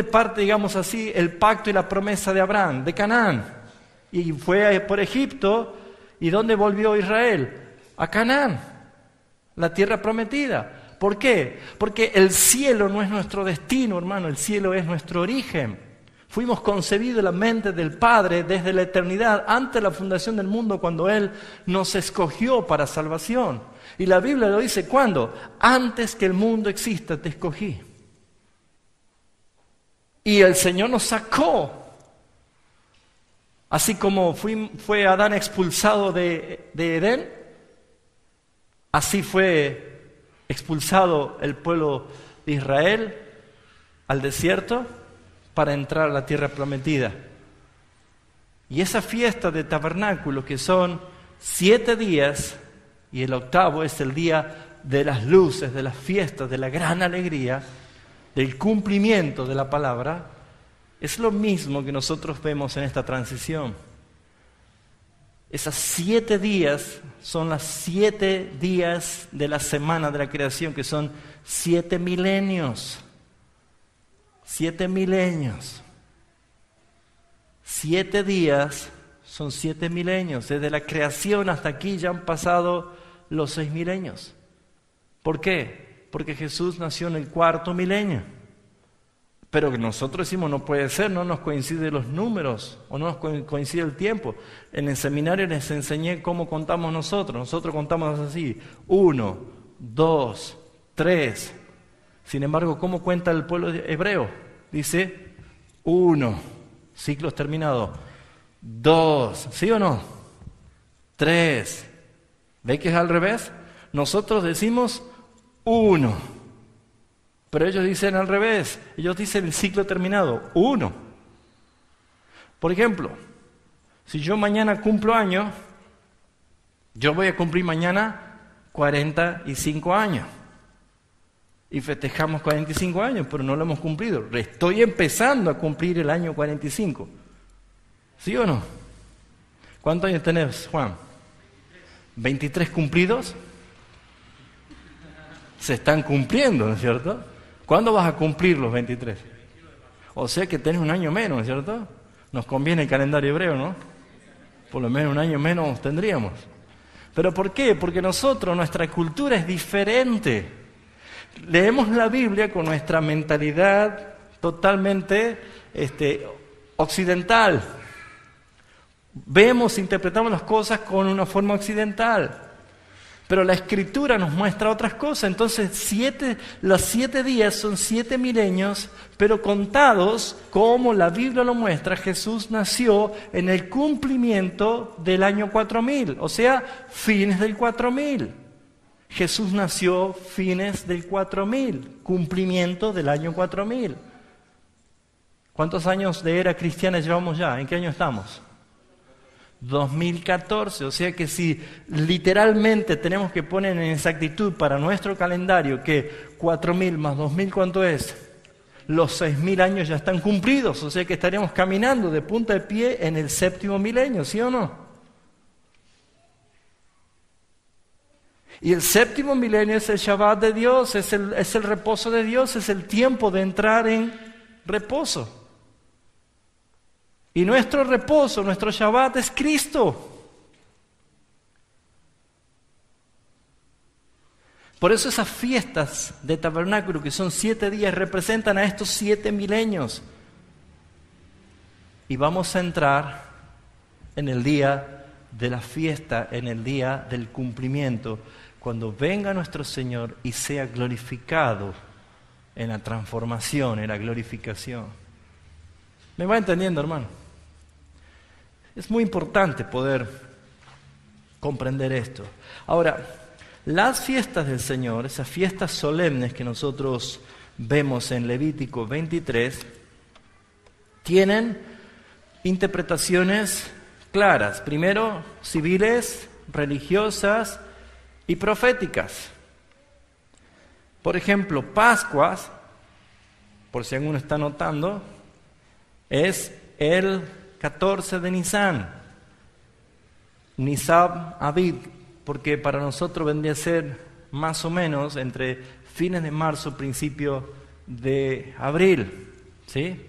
parte digamos así, el pacto y la promesa de Abraham? De Canaán. Y fue por Egipto. ¿Y dónde volvió Israel? A Canaán, la tierra prometida. ¿Por qué? Porque el cielo no es nuestro destino, hermano, el cielo es nuestro origen. Fuimos concebidos en la mente del Padre desde la eternidad, antes de la fundación del mundo, cuando Él nos escogió para salvación. Y la Biblia lo dice, ¿cuándo? Antes que el mundo exista, te escogí. Y el Señor nos sacó. Así como fue Adán expulsado de Edén, así fue expulsado el pueblo de Israel al desierto, para entrar a la tierra prometida. Y esa fiesta de tabernáculo, que son 7 días, y el octavo es el día de las luces, de las fiestas, de la gran alegría, del cumplimiento de la palabra, es lo mismo que nosotros vemos en esta transición. Esos 7 días son los 7 días de la semana de la creación, que son 7 milenios. 7 milenios. 7 días son 7 milenios. Desde la creación hasta aquí ya han pasado los 6 milenios. ¿Por qué? Porque Jesús nació en el 4.º milenio. Pero que nosotros decimos, no puede ser, no nos coinciden los números, o no nos coincide el tiempo. En el seminario les enseñé cómo contamos nosotros. Nosotros contamos así, 1, 2, 3. Sin embargo, ¿cómo cuenta el pueblo hebreo? Dice 1, ciclos terminados. 2, ¿sí o no? 3. ¿Ve que es al revés? Nosotros decimos 1. Pero ellos dicen al revés. Ellos dicen el ciclo terminado, 1. Por ejemplo, si yo mañana cumplo años, yo voy a cumplir mañana 45 años. Y festejamos 45 años, pero no lo hemos cumplido. Estoy empezando a cumplir el año 45. ¿Sí o no? ¿Cuántos años tenés, Juan? ¿23 cumplidos? Se están cumpliendo, ¿no es cierto? ¿Cuándo vas a cumplir los 23? O sea que tenés un año menos, ¿no es cierto? Nos conviene el calendario hebreo, ¿no? Por lo menos un año menos tendríamos. ¿Pero por qué? Porque nosotros, nuestra cultura es diferente. Leemos la Biblia con nuestra mentalidad totalmente occidental. Vemos, interpretamos las cosas con una forma occidental. Pero la Escritura nos muestra otras cosas. Entonces, los 7 días son 7 milenios, pero contados como la Biblia lo muestra. Jesús nació en el cumplimiento del año 4000, o sea, fines del 4000. Jesús nació fines del 4000, cumplimiento del año 4000. ¿Cuántos años de era cristiana llevamos ya? ¿En qué año estamos? 2014, o sea que si literalmente tenemos que poner en exactitud para nuestro calendario que 4.000 más 2.000, ¿cuánto es? Los 6.000 años ya están cumplidos, o sea que estaríamos caminando de punta de pie en el 7.º milenio, ¿sí o no? Y el 7.º milenio es el Shabbat de Dios, es el reposo de Dios, es el tiempo de entrar en reposo. Y nuestro reposo, nuestro Shabbat es Cristo. Por eso esas fiestas de tabernáculo, que son 7 días, representan a estos 7 milenios. Y vamos a entrar en el día de la fiesta, en el día del cumplimiento, cuando venga nuestro Señor y sea glorificado en la transformación, en la glorificación. ¿Me va entendiendo, hermano? Es muy importante poder comprender esto. Ahora, las fiestas del Señor, esas fiestas solemnes que nosotros vemos en Levítico 23, tienen interpretaciones claras. Primero, civiles, religiosas y proféticas. Por ejemplo, Pascuas, por si alguno está notando, es el 14 de Nisan, Nisab Abid, porque para nosotros vendría a ser más o menos entre fines de marzo, principio de abril, ¿sí?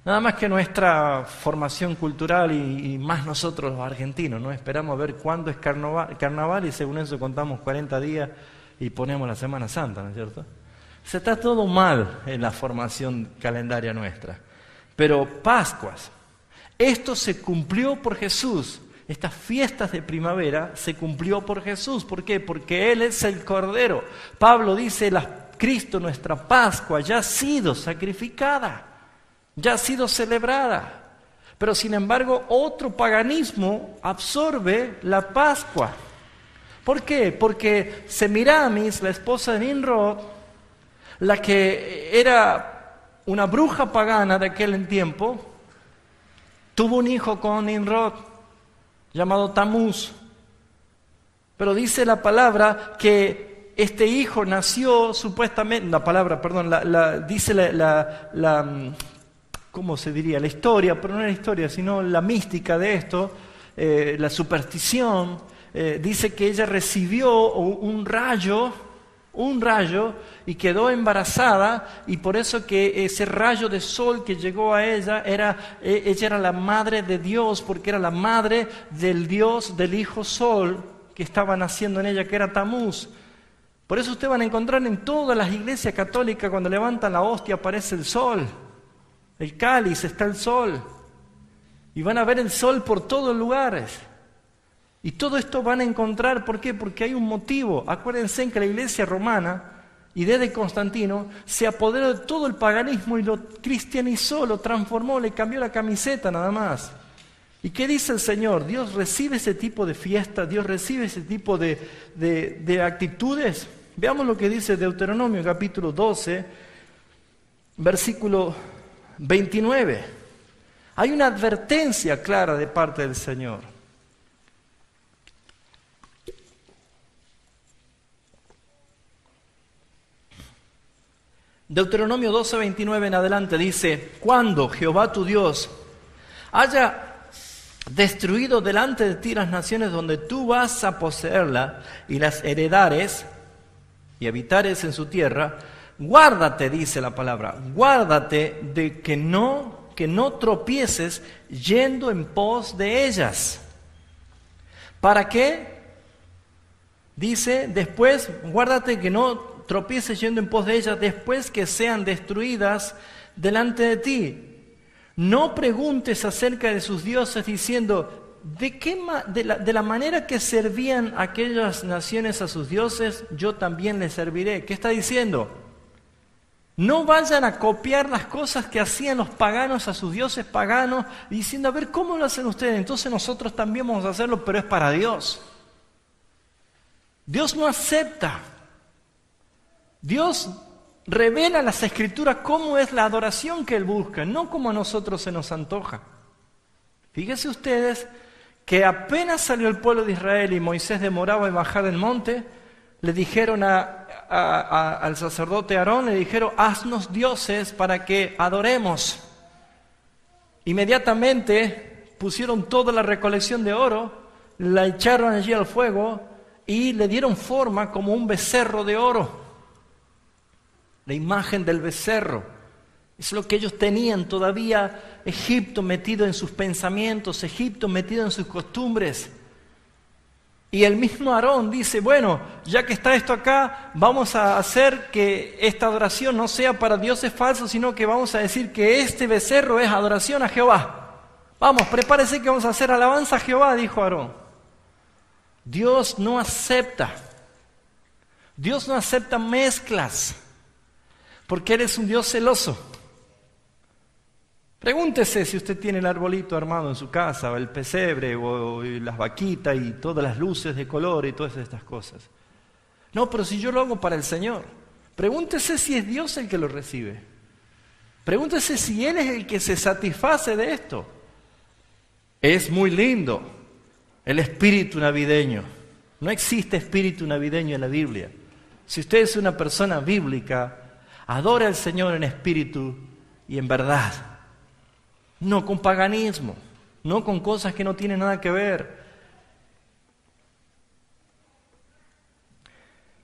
Nada más que nuestra formación cultural y más nosotros los argentinos, ¿no? Esperamos ver cuándo es carnaval y según eso contamos 40 días y ponemos la Semana Santa, ¿no es cierto? Se está todo mal en la formación calendaria nuestra. Pero Pascuas, esto se cumplió por Jesús. Estas fiestas de primavera se cumplió por Jesús. ¿Por qué? Porque Él es el Cordero. Pablo dice, Cristo, nuestra Pascua, ya ha sido sacrificada, ya ha sido celebrada. Pero sin embargo, otro paganismo absorbe la Pascua. ¿Por qué? Porque Semiramis, la esposa de Nimrod, la que era una bruja pagana de aquel tiempo, tuvo un hijo con Nimrod, llamado Tamuz. Pero dice la palabra que este hijo nació supuestamente, ¿cómo se diría? La historia, pero no la historia, sino la mística de esto, la superstición, dice que ella recibió un rayo y quedó embarazada, y por eso que ese rayo de sol que llegó a ella, ella era la madre de Dios, porque era la madre del Dios del hijo sol que estaba naciendo en ella, que era Tamuz. Por eso ustedes van a encontrar en todas las iglesias católicas, cuando levantan la hostia aparece el sol, el cáliz está el sol, y van a ver el sol por todos lugares. Y todo esto van a encontrar, ¿por qué? Porque hay un motivo. Acuérdense que la iglesia romana, y desde Constantino, se apoderó de todo el paganismo y lo cristianizó, lo transformó, le cambió la camiseta nada más. ¿Y qué dice el Señor? Dios recibe ese tipo de fiestas, Dios recibe ese tipo de actitudes. Veamos lo que dice Deuteronomio capítulo 12, versículo 29. Hay una advertencia clara de parte del Señor. Deuteronomio 12, 29 en adelante dice: cuando Jehová tu Dios haya destruido delante de ti las naciones donde tú vas a poseerla y las heredares y habitares en su tierra, guárdate, dice la palabra, guárdate de que no tropieces yendo en pos de ellas. ¿Para qué? Dice después, guárdate que no tropieces yendo en pos de ellas después que sean destruidas delante de ti. No preguntes acerca de sus dioses diciendo, de la manera que servían aquellas naciones a sus dioses, yo también les serviré. ¿Qué está diciendo? No vayan a copiar las cosas que hacían los paganos a sus dioses paganos, diciendo, a ver, ¿cómo lo hacen ustedes? Entonces nosotros también vamos a hacerlo, pero es para Dios. Dios no acepta. Dios revela en las Escrituras cómo es la adoración que Él busca, no como a nosotros se nos antoja. Fíjense ustedes que apenas salió el pueblo de Israel y Moisés demoraba en bajar del monte, le dijeron al sacerdote Aarón, le dijeron, haznos dioses para que adoremos. Inmediatamente pusieron toda la recolección de oro, la echaron allí al fuego y le dieron forma como un becerro de oro. La imagen del becerro. Es lo que ellos tenían todavía, Egipto metido en sus pensamientos, Egipto metido en sus costumbres. Y el mismo Aarón dice, bueno, ya que está esto acá, vamos a hacer que esta adoración no sea para dioses falsos, sino que vamos a decir que este becerro es adoración a Jehová. Vamos, prepárese que vamos a hacer alabanza a Jehová, dijo Aarón. Dios no acepta mezclas, porque Él es un Dios celoso. Pregúntese si usted tiene el arbolito armado en su casa, o el pesebre, o las vaquitas y todas las luces de color y todas estas cosas. No, pero si yo lo hago para el Señor. Pregúntese si es Dios el que lo recibe. Pregúntese si Él es el que se satisface de esto. Es muy lindo el espíritu navideño. No existe espíritu navideño en la Biblia. Si usted es una persona bíblica, adore al Señor en espíritu y en verdad. No con paganismo, no con cosas que no tienen nada que ver.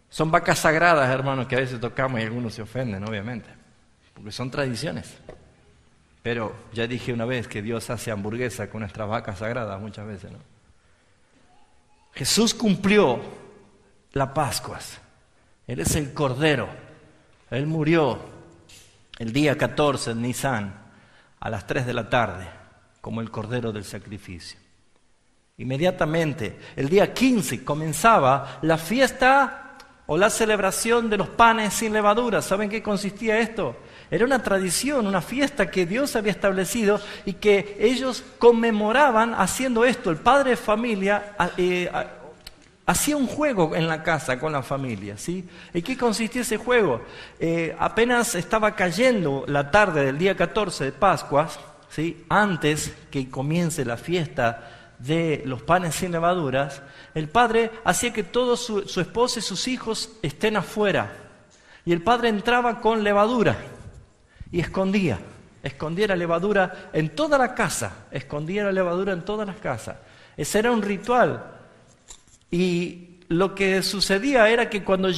Son vacas sagradas, hermanos, que a veces tocamos y algunos se ofenden, obviamente, porque son tradiciones. Pero ya dije una vez que Dios hace hamburguesa con nuestras vacas sagradas muchas veces, ¿no? Jesús cumplió la Pascuas. Él es el Cordero. Él murió el día 14 en Nisan a las 3 de la tarde como el Cordero del sacrificio. Inmediatamente, el día 15 comenzaba la fiesta o la celebración de los panes sin levadura. ¿Saben qué consistía esto? Era una tradición, una fiesta que Dios había establecido y que ellos conmemoraban haciendo esto. El padre de familia hacía un juego en la casa con la familia, ¿sí? ¿En qué consistía ese juego? Apenas estaba cayendo la tarde del día 14 de Pascuas, ¿sí? Antes que comience la fiesta de los panes sin levaduras, el padre hacía que toda su esposa y sus hijos estén afuera. Y el padre entraba con levadura y escondía la levadura en toda la casa, escondía la levadura en todas las casas. Ese era un ritual. Y lo que sucedía era que cuando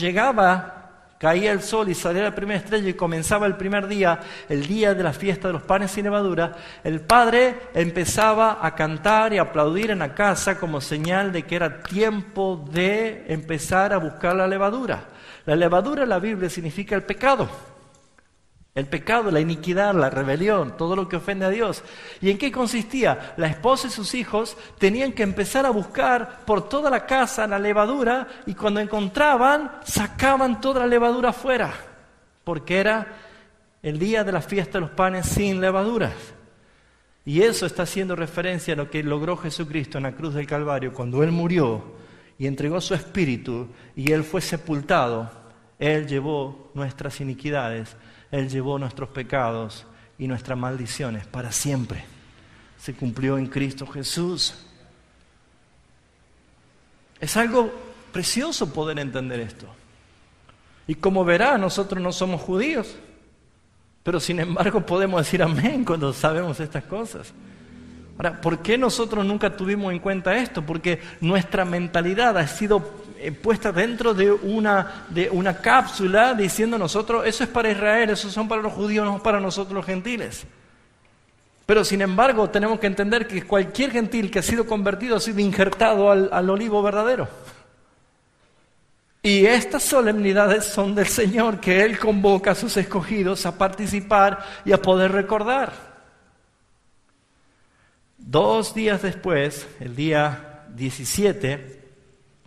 caía el sol y salía la primera estrella y comenzaba el primer día, el día de la fiesta de los panes sin levadura, el padre empezaba a cantar y a aplaudir en la casa como señal de que era tiempo de empezar a buscar la levadura. La levadura en la Biblia significa el pecado. El pecado, la iniquidad, la rebelión, todo lo que ofende a Dios. ¿Y en qué consistía? La esposa y sus hijos tenían que empezar a buscar por toda la casa la levadura y cuando encontraban, sacaban toda la levadura afuera, porque era el día de la fiesta de los panes sin levaduras. Y eso está haciendo referencia a lo que logró Jesucristo en la cruz del Calvario, cuando Él murió y entregó su espíritu y Él fue sepultado. Él llevó nuestras iniquidades, Él llevó nuestros pecados y nuestras maldiciones para siempre. Se cumplió en Cristo Jesús. Es algo precioso poder entender esto. Y como verá, nosotros no somos judíos, pero sin embargo podemos decir amén cuando sabemos estas cosas. Ahora, ¿por qué nosotros nunca tuvimos en cuenta esto? Porque nuestra mentalidad ha sido puesta dentro de una cápsula diciendo nosotros, eso es para Israel, eso son para los judíos, no para nosotros los gentiles. Pero sin embargo tenemos que entender que cualquier gentil que ha sido convertido ha sido injertado al olivo verdadero. Y estas solemnidades son del Señor, que Él convoca a sus escogidos a participar y a poder recordar. 2 días después, el día 17,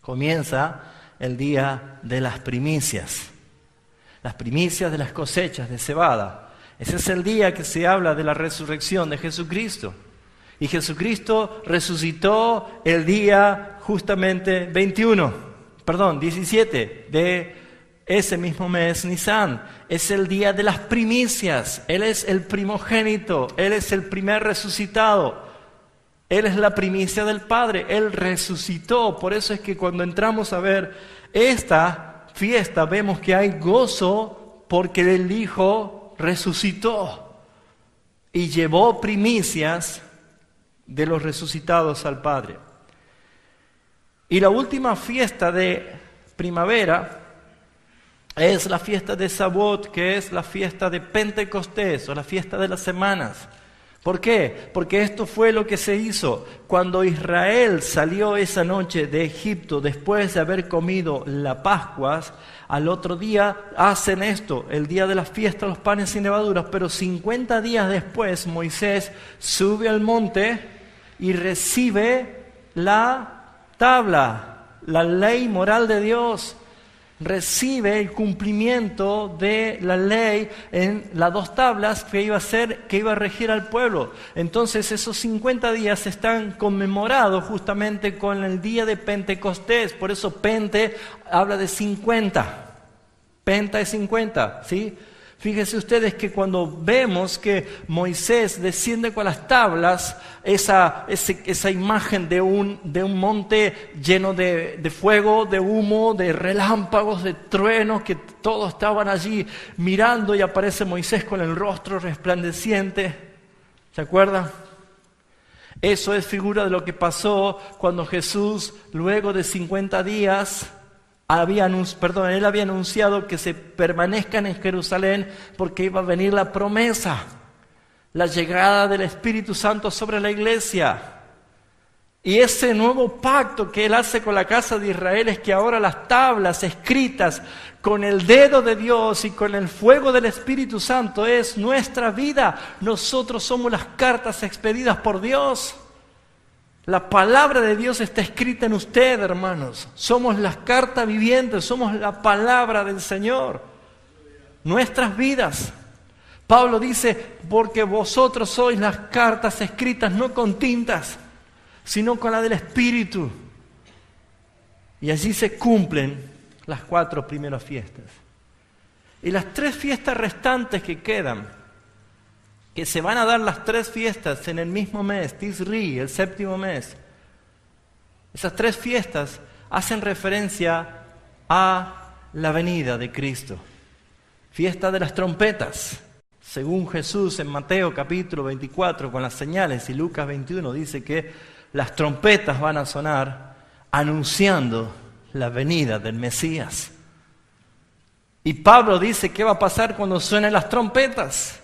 comienza el día de las primicias de las cosechas de cebada. Ese es el día que se habla de la resurrección de Jesucristo. Y Jesucristo resucitó el día justamente 17 de ese mismo mes, Nisan. Es el día de las primicias. Él es el primogénito, Él es el primer resucitado. Él es la primicia del Padre, Él resucitó. Por eso es que cuando entramos a ver esta fiesta, vemos que hay gozo porque el Hijo resucitó y llevó primicias de los resucitados al Padre. Y la última fiesta de primavera es la fiesta de Shavuot, que es la fiesta de Pentecostés o la fiesta de las semanas. ¿Por qué? Porque esto fue lo que se hizo cuando Israel salió esa noche de Egipto después de haber comido la Pascua. Al otro día hacen esto, el día de la fiesta de los panes sin levaduras, pero 50 días después Moisés sube al monte y recibe la tabla, la ley moral de Dios. Recibe el cumplimiento de la ley en las 2 tablas que iba a regir al pueblo. Entonces esos 50 días están conmemorados justamente con el día de Pentecostés. Por eso Pente habla de 50. Penta es 50, ¿sí? Fíjense ustedes que cuando vemos que Moisés desciende con las tablas, esa imagen de un monte lleno de fuego, de humo, de relámpagos, de truenos, que todos estaban allí mirando y aparece Moisés con el rostro resplandeciente. ¿Se acuerdan? Eso es figura de lo que pasó cuando Jesús, luego de 50 días, Él había anunciado que se permanezcan en Jerusalén porque iba a venir la promesa, la llegada del Espíritu Santo sobre la iglesia. Y ese nuevo pacto que Él hace con la casa de Israel es que ahora las tablas escritas con el dedo de Dios y con el fuego del Espíritu Santo es nuestra vida. Nosotros somos las cartas expedidas por Dios. La palabra de Dios está escrita en usted, hermanos. Somos las cartas vivientes, somos la palabra del Señor. Nuestras vidas. Pablo dice, porque vosotros sois las cartas escritas no con tintas, sino con la del Espíritu. Y allí se cumplen las 4 primeras fiestas. Y las 3 fiestas restantes que quedan, que se van a dar las 3 fiestas en el mismo mes, Tisri, el 7º mes. Esas 3 fiestas hacen referencia a la venida de Cristo. Fiesta de las trompetas, según Jesús en Mateo capítulo 24 con las señales, y Lucas 21 dice que las trompetas van a sonar anunciando la venida del Mesías. Y Pablo dice, ¿qué va a pasar cuando suenen las trompetas?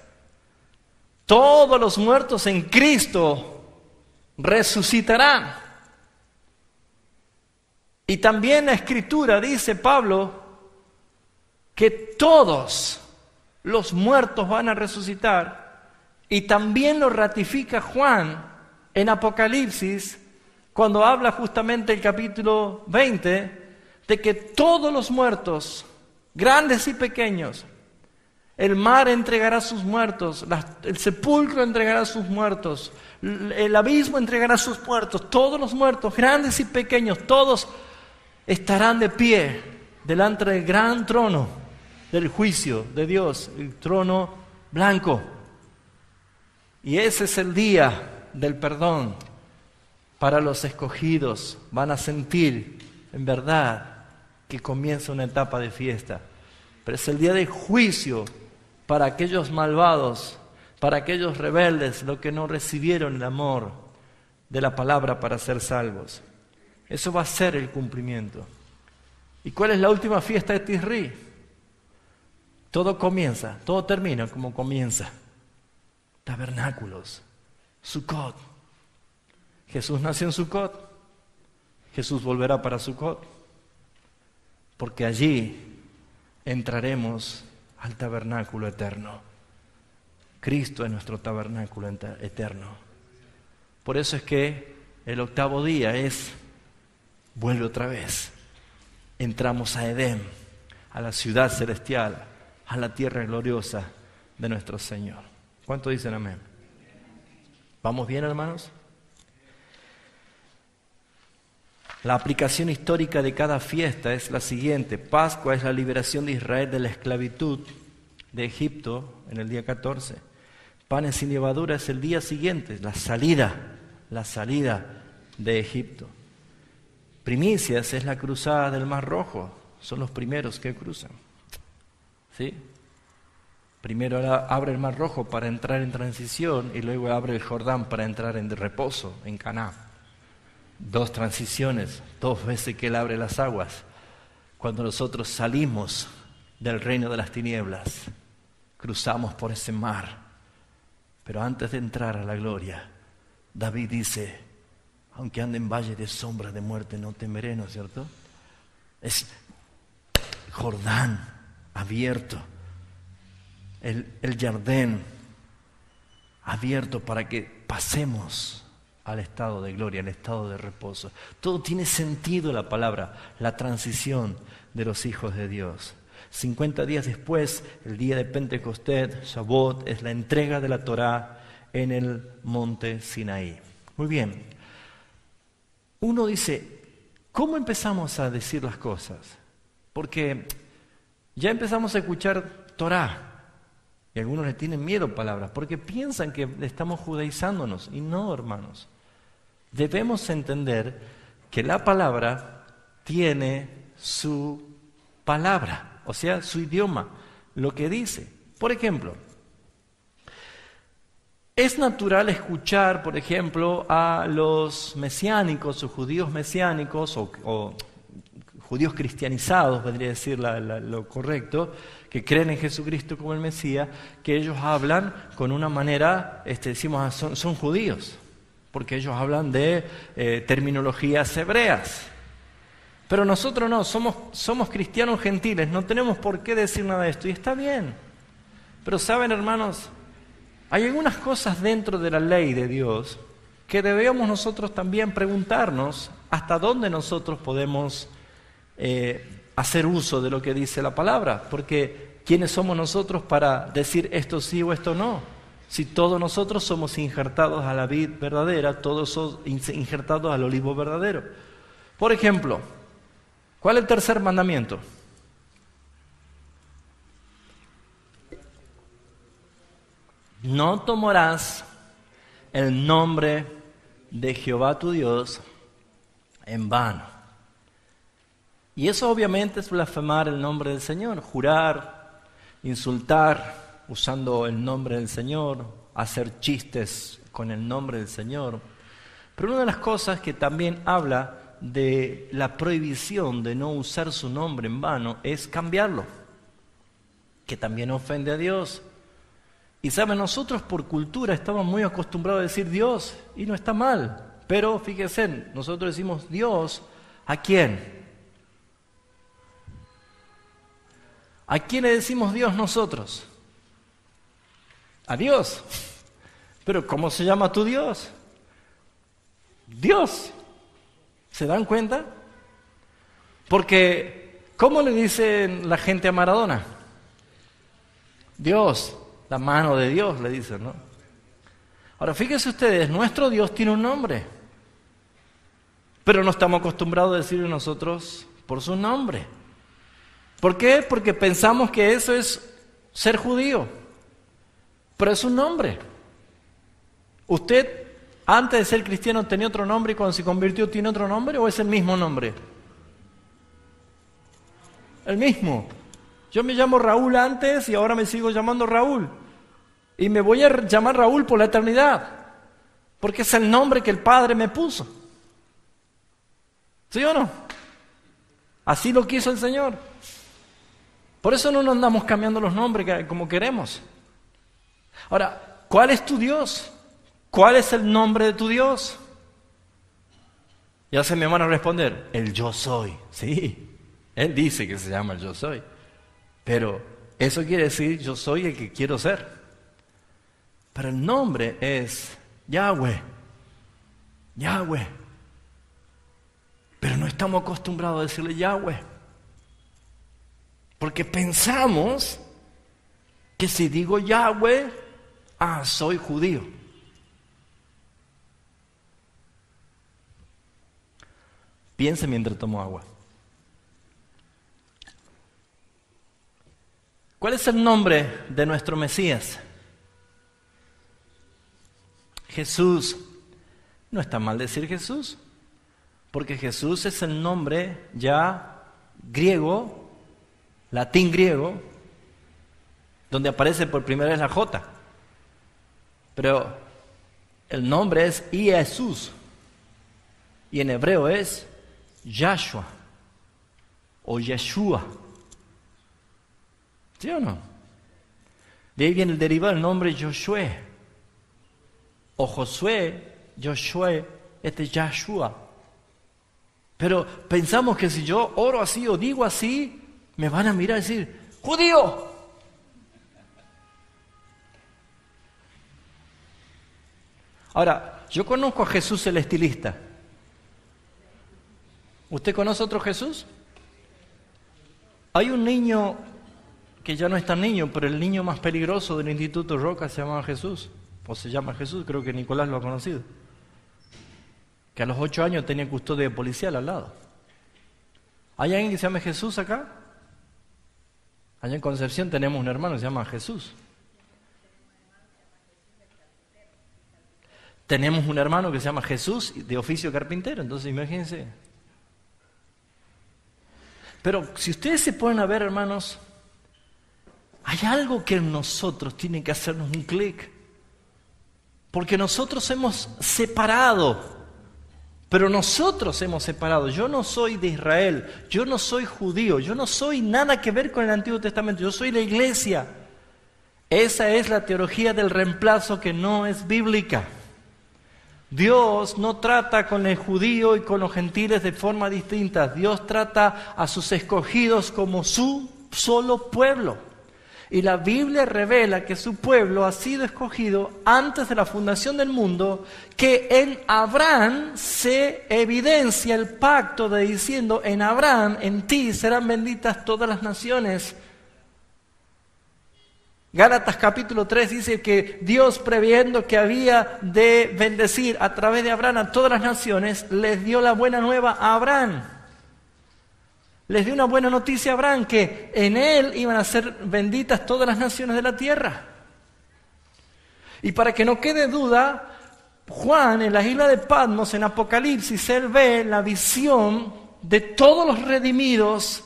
Todos los muertos en Cristo resucitarán. Y también la Escritura dice, Pablo, que todos los muertos van a resucitar. Y también lo ratifica Juan en Apocalipsis, cuando habla justamente el capítulo 20, de que todos los muertos, grandes y pequeños, el mar entregará sus muertos, el sepulcro entregará sus muertos, el abismo entregará sus muertos, todos los muertos, grandes y pequeños, todos estarán de pie delante del gran trono del juicio de Dios, el trono blanco. Y ese es el día del perdón para los escogidos. Van a sentir en verdad que comienza una etapa de fiesta. Pero es el día de juicio para aquellos malvados, para aquellos rebeldes, los que no recibieron el amor de la palabra para ser salvos. Eso va a ser el cumplimiento. ¿Y cuál es la última fiesta de Tisri? Todo comienza, todo termina como comienza. Tabernáculos, Sukkot. Jesús nació en Sukkot. Jesús volverá para Sukkot. Porque allí entraremos al tabernáculo eterno. Cristo es nuestro tabernáculo eterno. Por eso es que el 8º día vuelve otra vez. Entramos a Edén, a la ciudad celestial, a la tierra gloriosa de nuestro Señor. ¿Cuánto dicen amén? ¿Vamos bien, hermanos? La aplicación histórica de cada fiesta es la siguiente. Pascua es la liberación de Israel de la esclavitud de Egipto en el día 14. Panes sin levadura es el día siguiente, la salida de Egipto. Primicias es la cruzada del Mar Rojo, son los primeros que cruzan. ¿Sí? Primero abre el Mar Rojo para entrar en transición y luego abre el Jordán para entrar en reposo en Canaán. 2 transiciones, 2 veces que Él abre las aguas. Cuando nosotros salimos del reino de las tinieblas, cruzamos por ese mar. Pero antes de entrar a la gloria, David dice, aunque ande en valle de sombra de muerte, no temeré, ¿no es cierto? Es Jordán abierto, el Jardín abierto para que pasemos al estado de gloria, al estado de reposo. Todo tiene sentido en la palabra, la transición de los hijos de Dios. 50 días después, el día de Pentecostés, Shavuot, es la entrega de la Torá en el monte Sinaí. Muy bien. Uno dice, ¿cómo empezamos a decir las cosas? Porque ya empezamos a escuchar Torá. Y algunos le tienen miedo a palabras, porque piensan que estamos judaizándonos. Y no, hermanos. Debemos entender que la palabra tiene su palabra, o sea, su idioma, lo que dice. Por ejemplo, es natural escuchar, por ejemplo, a los mesiánicos o judíos mesiánicos o judíos cristianizados, vendría a decir lo correcto, que creen en Jesucristo como el Mesías, que ellos hablan con una manera, decimos, son judíos, porque ellos hablan de terminologías hebreas. Pero nosotros no, somos cristianos gentiles, no tenemos por qué decir nada de esto, y está bien. Pero saben, hermanos, hay algunas cosas dentro de la ley de Dios que debemos nosotros también preguntarnos hasta dónde nosotros podemos hacer uso de lo que dice la palabra, porque ¿quiénes somos nosotros para decir esto sí o esto no? Si todos nosotros somos injertados a la vid verdadera, todos somos injertados al olivo verdadero. Por ejemplo, ¿Cuál es el tercer mandamiento? No tomarás el nombre de Jehová tu Dios en vano. Y eso obviamente es blasfemar el nombre del Señor, jurar, insultar usando el nombre del Señor, hacer chistes con el nombre del Señor. Pero una de las cosas que también habla de la prohibición de no usar su nombre en vano es cambiarlo, que también ofende a Dios. Y saben, nosotros por cultura estamos muy acostumbrados a decir Dios, y no está mal. Pero fíjense, nosotros decimos Dios, ¿a quién? ¿A quién le decimos Dios nosotros? A Dios. Pero ¿cómo se llama tu Dios? Dios. ¿Se dan cuenta? Porque, ¿cómo le dicen la gente a Maradona? Dios. La mano de Dios, le dicen, ¿no? Ahora, fíjense ustedes, nuestro Dios tiene un nombre, pero no estamos acostumbrados a decirle nosotros por su nombre. ¿Por qué? Porque pensamos que eso es ser judío, pero es un nombre. ¿Usted, antes de ser cristiano, tenía otro nombre y cuando se convirtió tiene otro nombre o es el mismo nombre? El mismo. Yo me llamo Raúl antes y ahora me sigo llamando Raúl. Y me voy a llamar Raúl por la eternidad, porque es el nombre que el Padre me puso. ¿Sí o no? Así lo quiso el Señor. Por eso no nos andamos cambiando los nombres como queremos. Ahora, ¿cuál es tu Dios? ¿Cuál es el nombre de tu Dios? Ya se me van a responder, el yo soy. Sí, Él dice que se llama el yo soy. Pero eso quiere decir yo soy el que quiero ser. Pero el nombre es Yahweh. Yahweh. Pero no estamos acostumbrados a decirle Yahweh. Porque pensamos que si digo Yahweh, soy judío. Piense mientras tomo agua. ¿Cuál es el nombre de nuestro Mesías? Jesús. No está mal decir Jesús, porque Jesús es el nombre ya griego, latín griego, donde aparece por primera vez la J. Pero el nombre es Jesús, y en hebreo es Yahshua o Yeshua. ¿Sí o no? De ahí viene el derivado del nombre Josué. O Josué, Josué, este es Yahshua. Pero pensamos que si yo oro así o digo así, me van a mirar y decir, ¡judío! Ahora, yo conozco a Jesús el estilista. ¿Usted conoce otro Jesús? Hay un niño que ya no es tan niño, pero el niño más peligroso del Instituto Roca se llamaba Jesús. O se llama Jesús, creo que Nicolás lo ha conocido. Que a los 8 años tenía custodia policial al lado. ¿Hay alguien que se llame Jesús acá? Allá en Concepción tenemos un hermano que se llama Jesús. Tenemos un hermano que se llama Jesús, de oficio carpintero, entonces imagínense. Pero si ustedes se ponen a ver, hermanos, hay algo que en nosotros tiene que hacernos un clic. Porque nosotros hemos separado, pero nosotros hemos separado. Yo no soy de Israel, yo no soy judío, yo no soy nada que ver con el Antiguo Testamento, yo soy la iglesia. Esa es la teología del reemplazo que no es bíblica. Dios no trata con el judío y con los gentiles de forma distinta. Dios trata a sus escogidos como su solo pueblo. Y la Biblia revela que su pueblo ha sido escogido antes de la fundación del mundo, que en Abraham se evidencia el pacto de diciendo, en Abraham, en ti serán benditas todas las naciones. Gálatas capítulo 3 dice que Dios, previendo que había de bendecir a través de Abraham a todas las naciones, les dio la buena nueva a Abraham. les dio una buena noticia a Abraham, que en él iban a ser benditas todas las naciones de la tierra. Y para que no quede duda, Juan en la isla de Patmos, en Apocalipsis, él ve la visión de todos los redimidos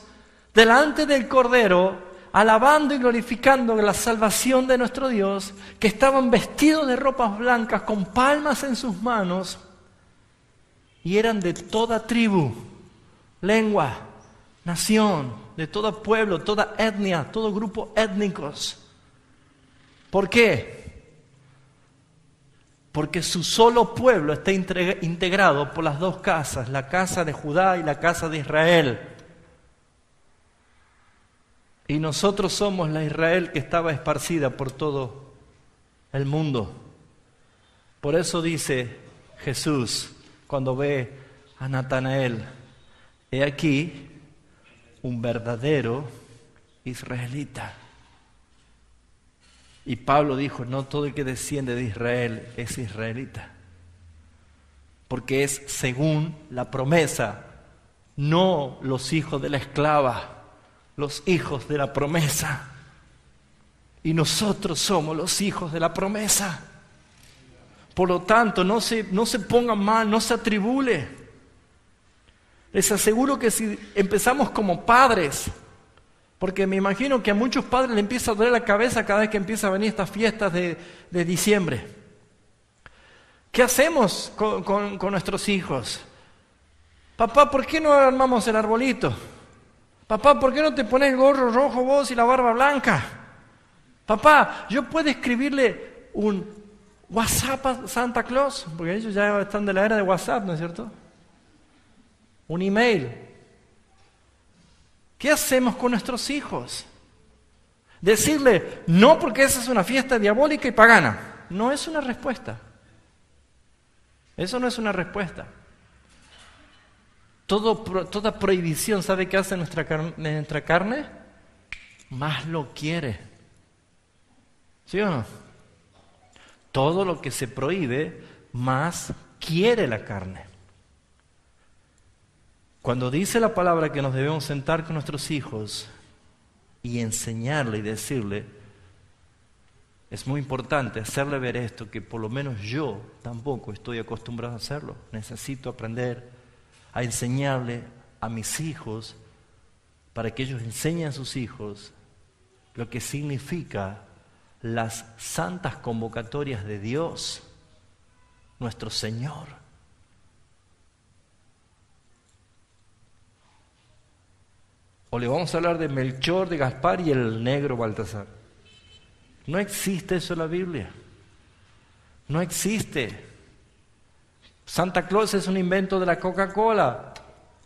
delante del Cordero, alabando y glorificando la salvación de nuestro Dios, que estaban vestidos de ropas blancas, con palmas en sus manos, y eran de toda tribu, lengua, nación, de todo pueblo, toda etnia, todo grupo étnicos. ¿Por qué? Porque su solo pueblo está integrado por las dos casas, la casa de Judá y la casa de Israel. Y nosotros somos la Israel que estaba esparcida por todo el mundo. Por eso dice Jesús cuando ve a Natanael: he aquí un verdadero israelita. Y Pablo dijo: no todo el que desciende de Israel es israelita, porque es según la promesa, no los hijos de la esclava, los hijos de la promesa. Y nosotros somos los hijos de la promesa. Por lo tanto, no se pongan mal, no se atribule. Les aseguro que si empezamos como padres, porque me imagino que a muchos padres les empieza a doler la cabeza cada vez que empiezan a venir estas fiestas de diciembre. ¿Qué hacemos con nuestros hijos? Papá, ¿por qué no armamos el arbolito? Papá, ¿por qué no te pones el gorro rojo vos y la barba blanca? Papá, ¿yo puedo escribirle un WhatsApp a Santa Claus? Porque ellos ya están de la era de WhatsApp, ¿no es cierto? Un email. ¿Qué hacemos con nuestros hijos? Decirle no, porque esa es una fiesta diabólica y pagana, no es una respuesta. Eso no es una respuesta. Toda prohibición, ¿sabe qué hace nuestra carne? Más lo quiere. ¿Sí o no? Todo lo que se prohíbe, más quiere la carne. Cuando dice la palabra que nos debemos sentar con nuestros hijos y enseñarle y decirle, es muy importante hacerle ver esto, que por lo menos yo tampoco estoy acostumbrado a hacerlo. Necesito aprender a enseñarle a mis hijos para que ellos enseñen a sus hijos lo que significa las santas convocatorias de Dios, nuestro Señor. O le vamos a hablar de Melchor, de Gaspar y el negro Baltasar. No existe eso en la Biblia. No existe. Santa Claus es un invento de la Coca-Cola,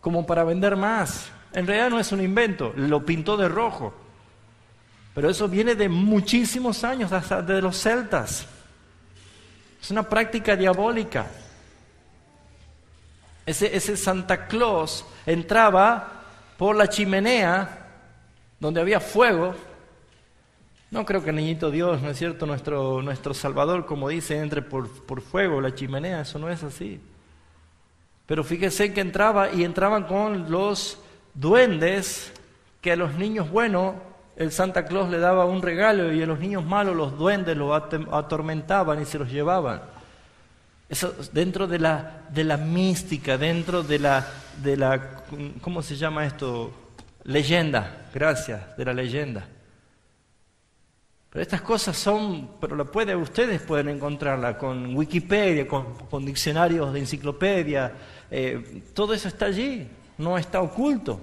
como para vender más. En realidad no es un invento, lo pintó de rojo. Pero eso viene de muchísimos años, hasta de los celtas. Es una práctica diabólica. Ese Santa Claus entraba por la chimenea, donde había fuego. No creo que el niñito Dios, ¿no es cierto?, nuestro Salvador, como dice, entre por fuego, la chimenea, eso no es así. Pero fíjese que entraban con los duendes, que a los niños buenos el Santa Claus le daba un regalo, y a los niños malos los duendes los atormentaban y se los llevaban. Eso dentro de la mística, dentro de la ¿cómo se llama esto? Leyenda, gracias, de la leyenda. Pero estas cosas pero ustedes pueden encontrarla con Wikipedia, con diccionarios de enciclopedia, todo eso está allí, no está oculto.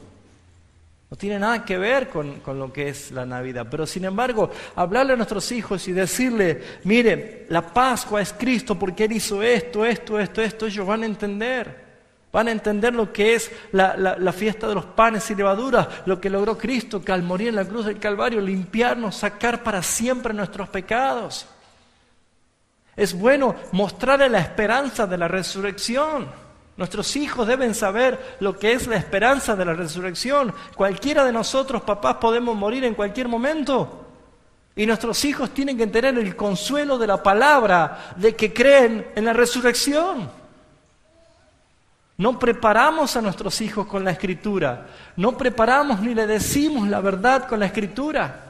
No tiene nada que ver con lo que es la Navidad. Pero sin embargo, hablarle a nuestros hijos y decirle, mire, la Pascua es Cristo porque Él hizo esto, ellos van a entender. Van a entender lo que es la fiesta de los panes y levaduras, lo que logró Cristo, que al morir en la cruz del Calvario, limpiarnos, sacar para siempre nuestros pecados. Es bueno mostrarle la esperanza de la resurrección. Nuestros hijos deben saber lo que es la esperanza de la resurrección. Cualquiera de nosotros, papás, podemos morir en cualquier momento. Y nuestros hijos tienen que tener el consuelo de la palabra, de que creen en la resurrección. No preparamos a nuestros hijos con la Escritura. No preparamos ni le decimos la verdad con la Escritura.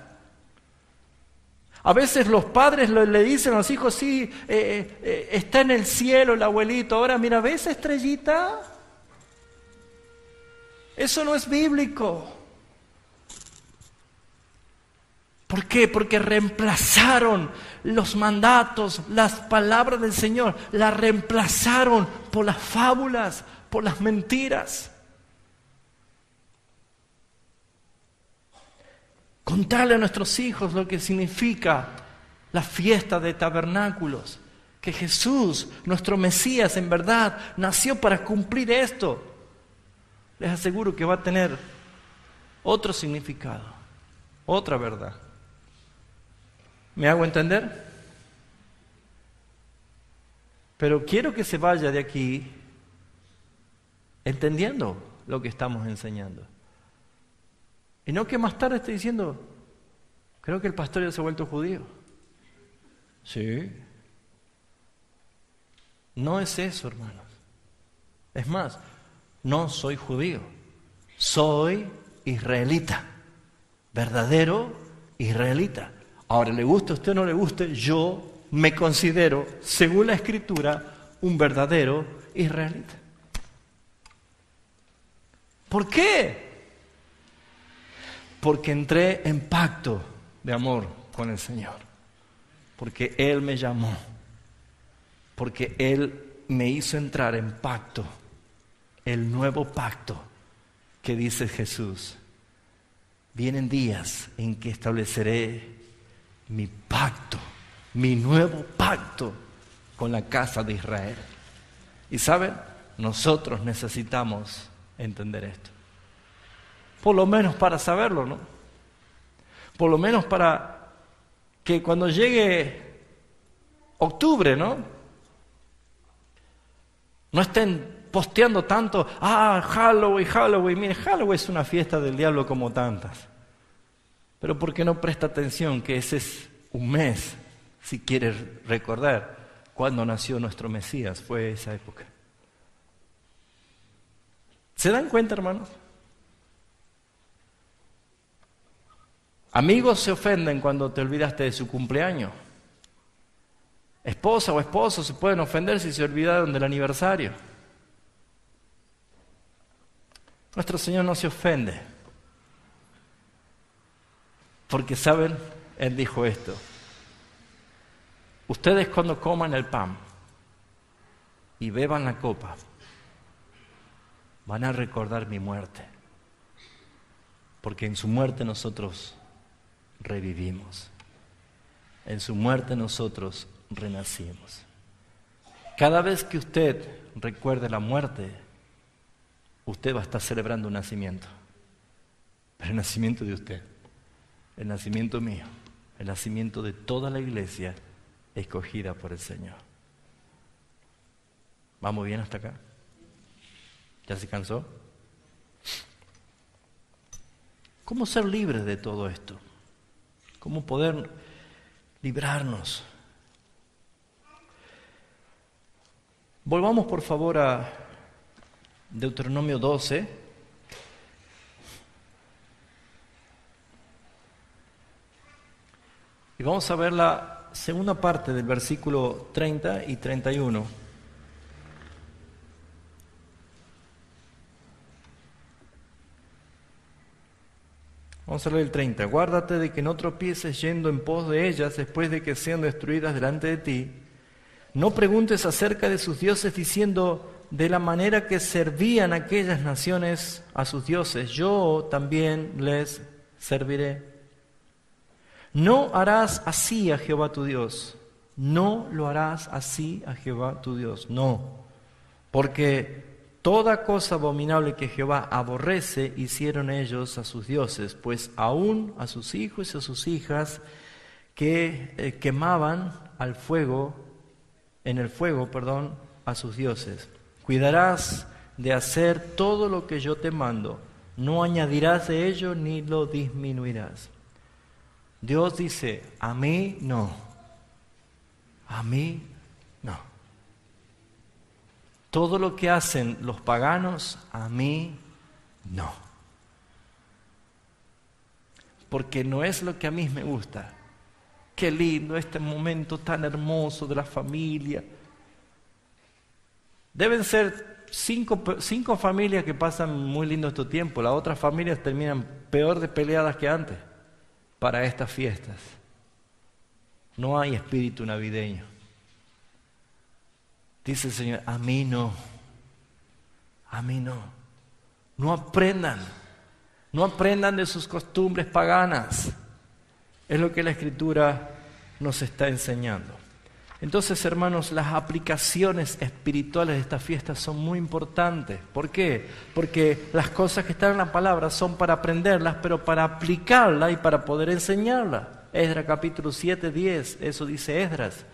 A veces los padres le dicen a los hijos, sí, está en el cielo el abuelito. Ahora mira, ¿ves esa estrellita? Eso no es bíblico. ¿Por qué? Porque reemplazaron los mandatos, las palabras del Señor, las reemplazaron por las fábulas, por las mentiras. Contarle a nuestros hijos lo que significa la fiesta de tabernáculos, que Jesús, nuestro Mesías, en verdad, nació para cumplir esto. Les aseguro que va a tener otro significado, otra verdad. ¿Me hago entender? Pero quiero que se vaya de aquí entendiendo lo que estamos enseñando. Y no que más tarde esté diciendo, creo que el pastor ya se ha vuelto judío. Sí. No es eso, hermanos. Es más, no soy judío. Soy israelita. Verdadero israelita. Ahora, le guste a usted o no le guste, yo me considero, según la Escritura, un verdadero israelita. ¿Por qué? Porque entré en pacto de amor con el Señor. Porque Él me llamó. Porque Él me hizo entrar en pacto. El nuevo pacto que dice Jesús. Vienen días en que estableceré mi pacto, mi nuevo pacto con la casa de Israel. Y ¿saben? Nosotros necesitamos entender esto. Por lo menos para saberlo, ¿no? Por lo menos para que cuando llegue octubre, ¿no? No estén posteando tanto, Halloween. Mire, Halloween es una fiesta del diablo como tantas. Pero ¿por qué no presta atención que ese es un mes, si quieres recordar cuándo nació nuestro Mesías? Fue esa época. ¿Se dan cuenta, hermanos? Amigos se ofenden cuando te olvidaste de su cumpleaños. Esposa o esposo se pueden ofender si se olvidaron del aniversario. Nuestro Señor no se ofende. Porque, ¿saben? Él dijo esto. Ustedes cuando coman el pan y beban la copa, van a recordar mi muerte. Porque en su muerte nosotros revivimos. En su muerte nosotros renacimos. Cada vez que usted recuerde la muerte, usted va a estar celebrando un nacimiento. Pero el nacimiento de usted, el nacimiento mío, el nacimiento de toda la iglesia escogida por el Señor. ¿Vamos bien hasta acá? ¿Ya se cansó? ¿Cómo ser libres de todo esto? ¿Cómo poder librarnos? Volvamos por favor a Deuteronomio 12. Y vamos a ver la segunda parte del versículo 30 y 31. Vamos a leer el 30. Guárdate de que no tropieces yendo en pos de ellas después de que sean destruidas delante de ti. No preguntes acerca de sus dioses diciendo, de la manera que servían aquellas naciones a sus dioses, yo también les serviré. No harás así a Jehová tu Dios. No lo harás así a Jehová tu Dios. No. Porque toda cosa abominable que Jehová aborrece, hicieron ellos a sus dioses, pues aún a sus hijos y a sus hijas que quemaban al fuego, en el fuego, a sus dioses. Cuidarás de hacer todo lo que yo te mando. No añadirás de ello ni lo disminuirás. Dios dice, a mí no. A mí no. Todo lo que hacen los paganos, a mí no. Porque no es lo que a mí me gusta. Qué lindo este momento tan hermoso de la familia. Deben ser cinco familias que pasan muy lindo este tiempo. Las otras familias terminan peor de peleadas que antes para estas fiestas. No hay espíritu navideño. Dice el Señor, a mí no. A mí no. No aprendan. No aprendan de sus costumbres paganas. Es lo que la Escritura nos está enseñando. Entonces, hermanos, las aplicaciones espirituales de estas fiestas son muy importantes. ¿Por qué? Porque las cosas que están en la palabra son para aprenderlas, pero para aplicarlas y para poder enseñarlas. Esdras capítulo 7, 10, eso dice Esdras,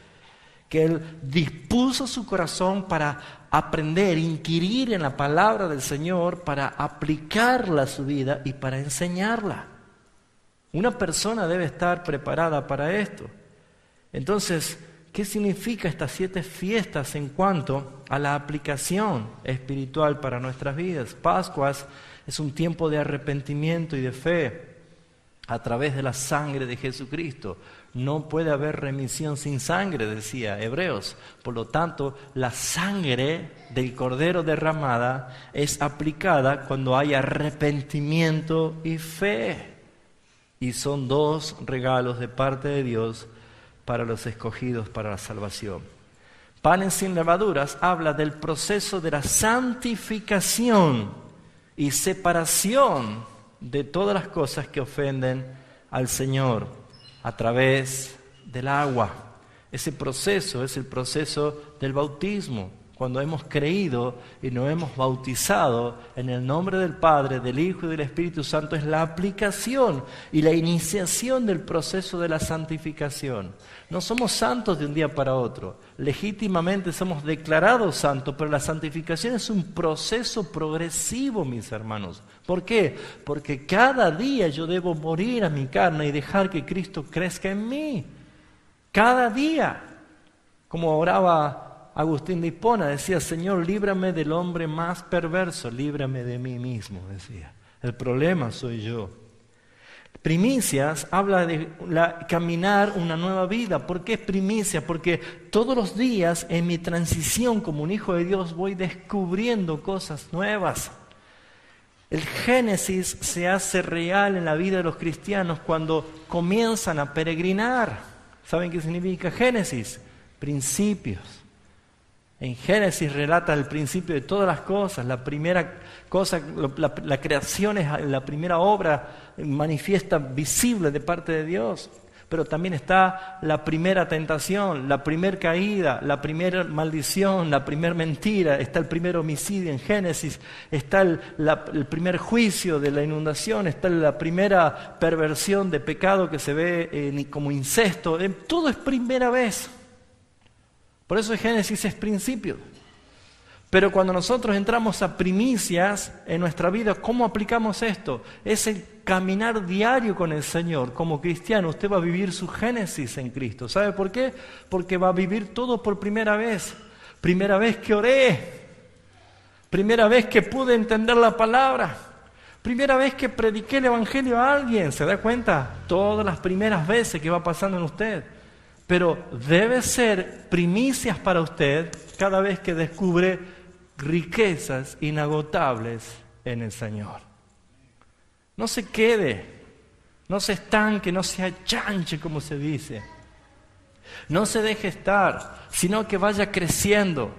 que él dispuso su corazón para aprender, inquirir en la palabra del Señor, para aplicarla a su vida y para enseñarla. Una persona debe estar preparada para esto. Entonces, ¿qué significa estas 7 fiestas en cuanto a la aplicación espiritual para nuestras vidas? Pascuas es un tiempo de arrepentimiento y de fe a través de la sangre de Jesucristo. No puede haber remisión sin sangre, decía Hebreos. Por lo tanto, la sangre del Cordero derramada es aplicada cuando hay arrepentimiento y fe. Y son 2 regalos de parte de Dios para los escogidos para la salvación. Panes sin levaduras habla del proceso de la santificación y separación de todas las cosas que ofenden al Señor a través del agua. Ese proceso es el proceso del bautismo. Cuando hemos creído y nos hemos bautizado en el nombre del Padre, del Hijo y del Espíritu Santo, es la aplicación y la iniciación del proceso de la santificación. No somos santos de un día para otro. Legítimamente somos declarados santos, pero la santificación es un proceso progresivo, mis hermanos. ¿Por qué? Porque cada día yo debo morir a mi carne y dejar que Cristo crezca en mí. Cada día. Como oraba Agustín de Hipona, decía, Señor, líbrame del hombre más perverso, líbrame de mí mismo, decía. El problema soy yo. Primicias habla de caminar una nueva vida. ¿Por qué es primicia? Porque todos los días en mi transición como un hijo de Dios voy descubriendo cosas nuevas. El Génesis se hace real en la vida de los cristianos cuando comienzan a peregrinar. ¿Saben qué significa Génesis? Principios. En Génesis relata el principio de todas las cosas. La primera cosa, la creación es la primera obra manifiesta, visible de parte de Dios. Pero también está la primera tentación, la primera caída, la primera maldición, la primera mentira. Está el primer homicidio en Génesis. Está el primer juicio de la inundación. Está la primera perversión de pecado que se ve como incesto. Todo es primera vez. Por eso Génesis es principio. Pero cuando nosotros entramos a primicias en nuestra vida, ¿cómo aplicamos esto? Es el caminar diario con el Señor. Como cristiano, usted va a vivir su Génesis en Cristo. ¿Sabe por qué? Porque va a vivir todo por primera vez. Primera vez que oré. Primera vez que pude entender la palabra. Primera vez que prediqué el Evangelio a alguien. ¿Se da cuenta? Todas las primeras veces que va pasando en usted. Pero debe ser primicias para usted cada vez que descubre riquezas inagotables en el Señor. No se quede, no se estanque, no se achanche, como se dice. No se deje estar, sino que vaya creciendo.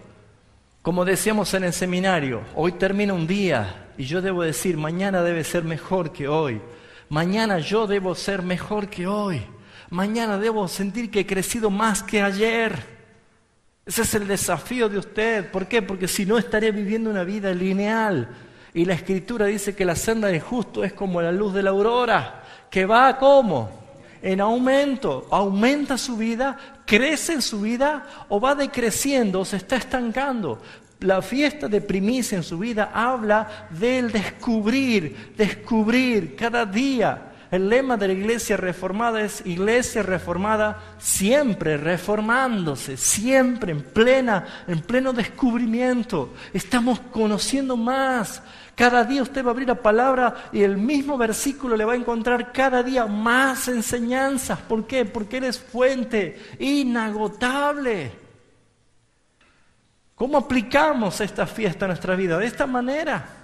Como decíamos en el seminario, hoy termina un día y yo debo decir, mañana debe ser mejor que hoy. Mañana yo debo ser mejor que hoy. Mañana debo sentir que he crecido más que ayer. Ese es el desafío de usted. ¿Por qué? Porque si no estaré viviendo una vida lineal. Y la Escritura dice que la senda del justo es como la luz de la aurora, que va ¿cómo? En aumento. Aumenta su vida, crece en su vida o va decreciendo o se está estancando. La fiesta de primicia en su vida habla del descubrir cada día. El lema de la Iglesia Reformada es Iglesia Reformada siempre reformándose, siempre en pleno descubrimiento. Estamos conociendo más. Cada día usted va a abrir la palabra y el mismo versículo le va a encontrar cada día más enseñanzas. ¿Por qué? Porque Él es fuente inagotable. ¿Cómo aplicamos esta fiesta a nuestra vida? De esta manera.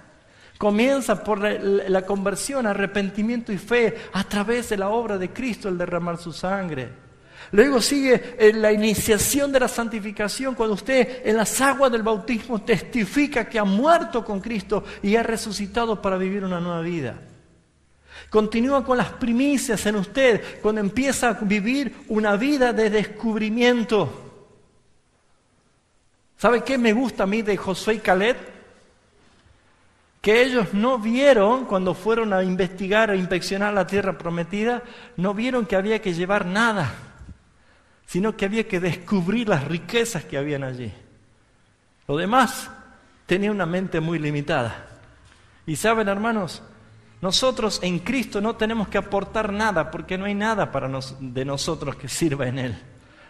Comienza por la conversión, arrepentimiento y fe a través de la obra de Cristo, el derramar su sangre. Luego sigue la iniciación de la santificación, cuando usted en las aguas del bautismo testifica que ha muerto con Cristo y ha resucitado para vivir una nueva vida. Continúa con las primicias en usted, cuando empieza a vivir una vida de descubrimiento. ¿Sabe qué me gusta a mí de Josué y Caleb? Que ellos no vieron, cuando fueron a investigar o inspeccionar la tierra prometida, no vieron que había que llevar nada, sino que había que descubrir las riquezas que habían allí. Lo demás tenía una mente muy limitada. Y saben, hermanos, nosotros en Cristo no tenemos que aportar nada, porque no hay nada de nosotros que sirva en Él.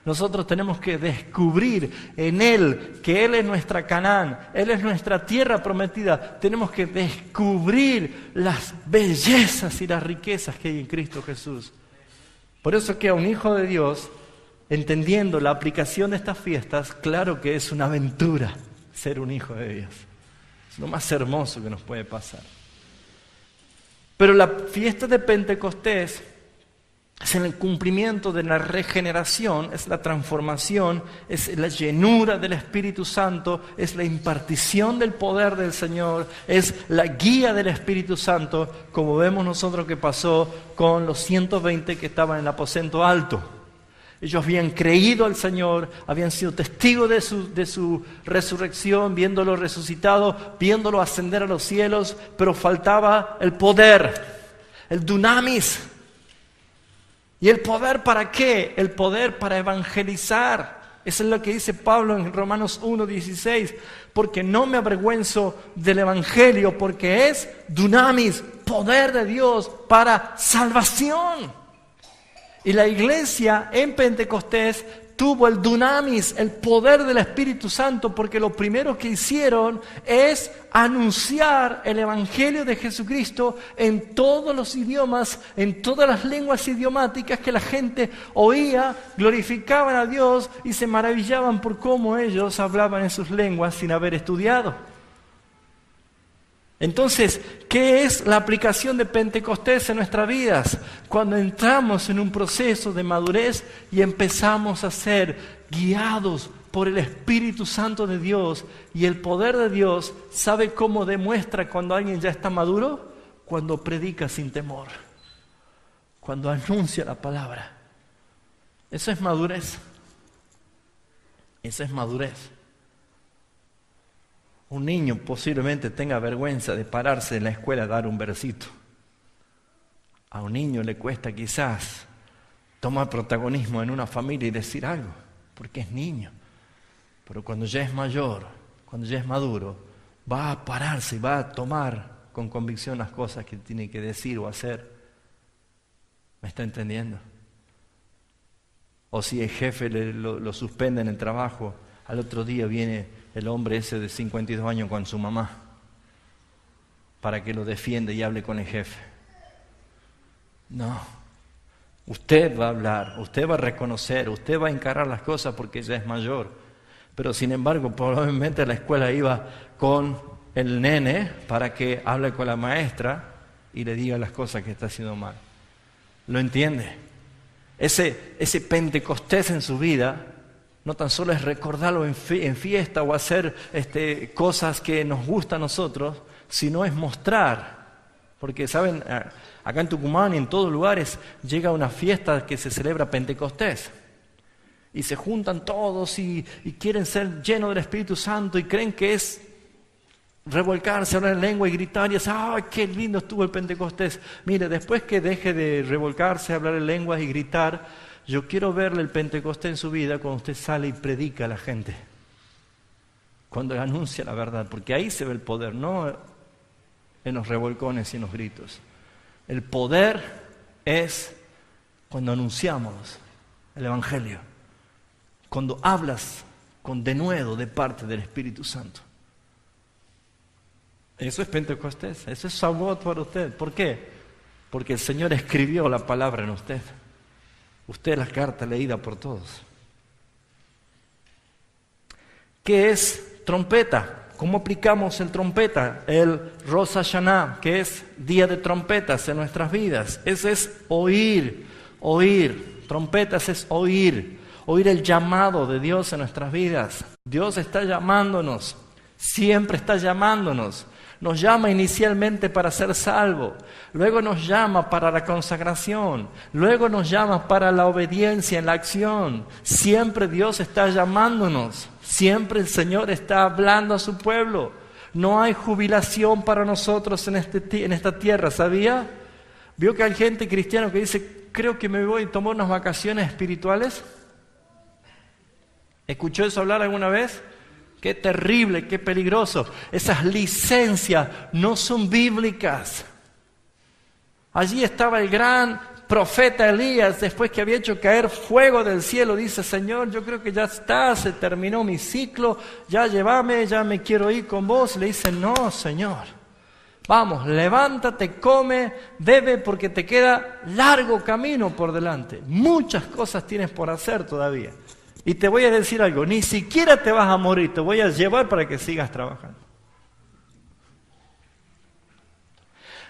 Nosotros tenemos que descubrir en Él que Él es nuestra Canaán, Él es nuestra tierra prometida. Tenemos que descubrir las bellezas y las riquezas que hay en Cristo Jesús. Por eso que a un hijo de Dios, entendiendo la aplicación de estas fiestas, claro que es una aventura ser un hijo de Dios. Es lo más hermoso que nos puede pasar. Pero la fiesta de Pentecostés es el cumplimiento de la regeneración, es la transformación, es la llenura del Espíritu Santo, es la impartición del poder del Señor, es la guía del Espíritu Santo, como vemos nosotros que pasó con los 120 que estaban en el aposento alto. Ellos habían creído al Señor, habían sido testigos de su resurrección, viéndolo resucitado, viéndolo ascender a los cielos, pero faltaba el poder, el dunamis. ¿Y el poder para qué? El poder para evangelizar. Eso es lo que dice Pablo en Romanos 1:16. Porque no me avergüenzo del evangelio, porque es dunamis, poder de Dios para salvación. Y la iglesia en Pentecostés tuvo el dunamis, el poder del Espíritu Santo, porque lo primero que hicieron es anunciar el Evangelio de Jesucristo en todos los idiomas, en todas las lenguas idiomáticas que la gente oía, glorificaban a Dios y se maravillaban por cómo ellos hablaban en sus lenguas sin haber estudiado. Entonces, ¿qué es la aplicación de Pentecostés en nuestras vidas? Cuando entramos en un proceso de madurez y empezamos a ser guiados por el Espíritu Santo de Dios, y el poder de Dios, ¿sabe cómo demuestra cuando alguien ya está maduro? Cuando predica sin temor, cuando anuncia la palabra. Eso es madurez. Eso es madurez. Un niño posiblemente tenga vergüenza de pararse en la escuela a dar un versito. A un niño le cuesta quizás tomar protagonismo en una familia y decir algo, porque es niño. Pero cuando ya es mayor, cuando ya es maduro, va a pararse y va a tomar con convicción las cosas que tiene que decir o hacer. ¿Me está entendiendo? O si el jefe lo suspende en el trabajo, al otro día viene el hombre ese de 52 años con su mamá para que lo defienda y hable con el jefe. No, usted va a hablar, usted va a reconocer, usted va a encarar las cosas porque ya es mayor. Pero sin embargo, probablemente a la escuela iba con el nene para que hable con la maestra y le diga las cosas que está haciendo mal. ¿Lo entiende? Ese Pentecostés en su vida no tan solo es recordarlo en fiesta o hacer cosas que nos gustan a nosotros, sino es mostrar. Porque, ¿saben? Acá en Tucumán y en todos lugares llega una fiesta que se celebra Pentecostés. Y se juntan todos y quieren ser llenos del Espíritu Santo y creen que es revolcarse, hablar en lengua y gritar y decir, ¡ay, qué lindo estuvo el Pentecostés! Mire, después que deje de revolcarse, hablar en lenguas y gritar, yo quiero verle el Pentecostés en su vida cuando usted sale y predica a la gente. Cuando anuncia la verdad, porque ahí se ve el poder, no en los revolcones y en los gritos. El poder es cuando anunciamos el Evangelio, cuando hablas con denuedo de parte del Espíritu Santo. Eso es Pentecostés, eso es Shavuot para usted. ¿Por qué? Porque el Señor escribió la palabra en usted. Usted es la carta leída por todos. ¿Qué es trompeta? ¿Cómo aplicamos el trompeta? El Rosh Hashanah, que es día de trompetas en nuestras vidas. Ese es oír. Trompetas es oír el llamado de Dios en nuestras vidas. Dios está llamándonos, siempre está llamándonos. Nos llama inicialmente para ser salvo, luego nos llama para la consagración, luego nos llama para la obediencia en la acción. Siempre Dios está llamándonos, siempre el Señor está hablando a su pueblo. No hay jubilación para nosotros en esta tierra, ¿sabía? ¿Vio que hay gente cristiana que dice, creo que me voy a tomar unas vacaciones espirituales? ¿Escuchó eso hablar alguna vez? Qué terrible, qué peligroso. Esas licencias no son bíblicas. Allí estaba el gran profeta Elías, después que había hecho caer fuego del cielo, dice, Señor, yo creo que ya está, se terminó mi ciclo, ya llévame, ya me quiero ir con vos. Le dice, no, Señor, vamos, levántate, come, bebe, porque te queda largo camino por delante. Muchas cosas tienes por hacer todavía. Y te voy a decir algo, ni siquiera te vas a morir, te voy a llevar para que sigas trabajando.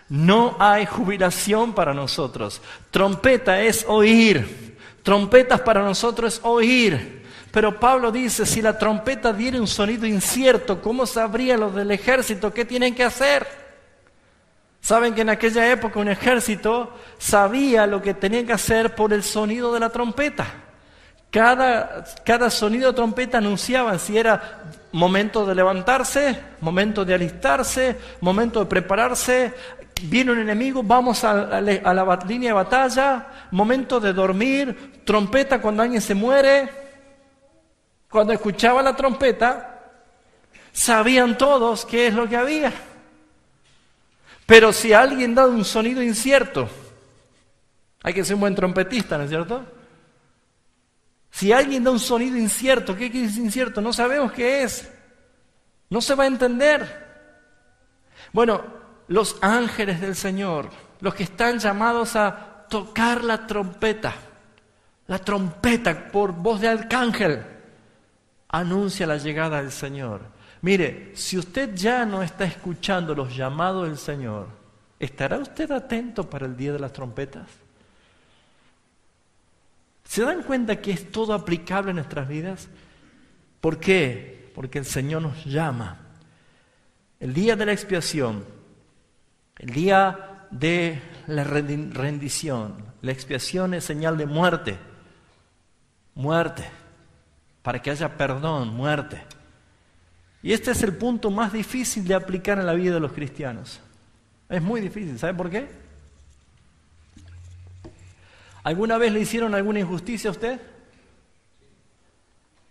No hay jubilación para nosotros. Trompeta es oír. Trompetas para nosotros es oír. Pero Pablo dice, si la trompeta diera un sonido incierto, ¿cómo sabrían los del ejército qué tienen que hacer? Saben que en aquella época un ejército sabía lo que tenía que hacer por el sonido de la trompeta. Cada sonido de trompeta anunciaba si era momento de levantarse, momento de alistarse, momento de prepararse, viene un enemigo, vamos a la línea de batalla, momento de dormir, trompeta cuando alguien se muere. Cuando escuchaba la trompeta, sabían todos qué es lo que había. Pero si alguien da un sonido incierto, hay que ser un buen trompetista, ¿no es cierto? Si alguien da un sonido incierto, ¿qué es incierto? No sabemos qué es. No se va a entender. Bueno, los ángeles del Señor, los que están llamados a tocar la trompeta por voz de arcángel, anuncia la llegada del Señor. Mire, si usted ya no está escuchando los llamados del Señor, ¿estará usted atento para el día de las trompetas? ¿Se dan cuenta que es todo aplicable en nuestras vidas? ¿Por qué? Porque el Señor nos llama. El día de la expiación, el día de la rendición, la expiación es señal de muerte. Muerte. Para que haya perdón, muerte. Y este es el punto más difícil de aplicar en la vida de los cristianos. Es muy difícil. ¿Sabe por qué? ¿Alguna vez le hicieron alguna injusticia a usted?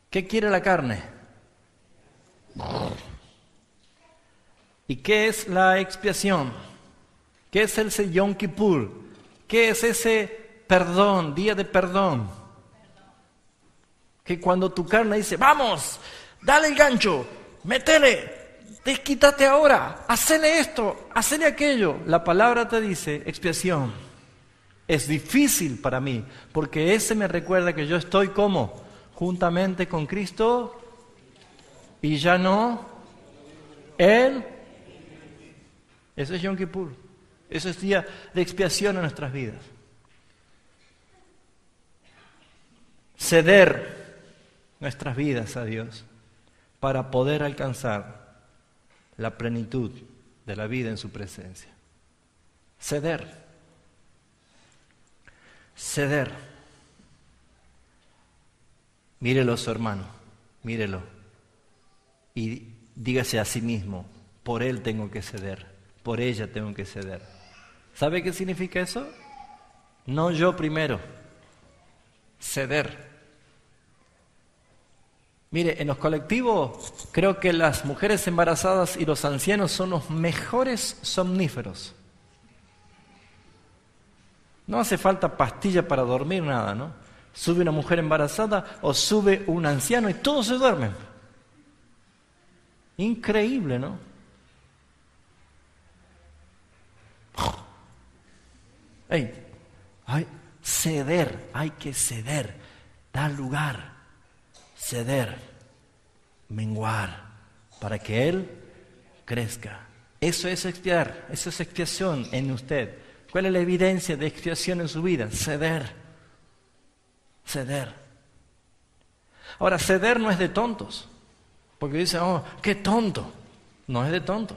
¿Qué quiere la carne? ¿Y qué es la expiación? ¿Qué es ese Yom Kippur? ¿Qué es ese perdón, día de perdón? Que cuando tu carne dice, vamos, dale el gancho, métele, desquítate ahora, hacele esto, hacele aquello. La palabra te dice expiación. Es difícil para mí, porque ese me recuerda que yo estoy como juntamente con Cristo y ya no Él. Eso es Yom Kippur. Eso es día de expiación en nuestras vidas. Ceder nuestras vidas a Dios para poder alcanzar la plenitud de la vida en su presencia. Ceder. Mírelo, su hermano, mírelo. Y dígase a sí mismo, por él tengo que ceder, por ella tengo que ceder. ¿Sabe qué significa eso? No yo primero, ceder. Mire, en los colectivos creo que las mujeres embarazadas y los ancianos son los mejores somníferos. No hace falta pastilla para dormir, nada, ¿no? Sube una mujer embarazada o sube un anciano y todos se duermen. Increíble, ¿no? Hey, ceder, hay que ceder, dar lugar, ceder, menguar, para que Él crezca. Eso es expiar, eso es expiación en usted. ¿Cuál es la evidencia de expiación en su vida? Ceder, ceder. Ahora, ceder no es de tontos, porque dicen, oh, qué tonto. No es de tonto.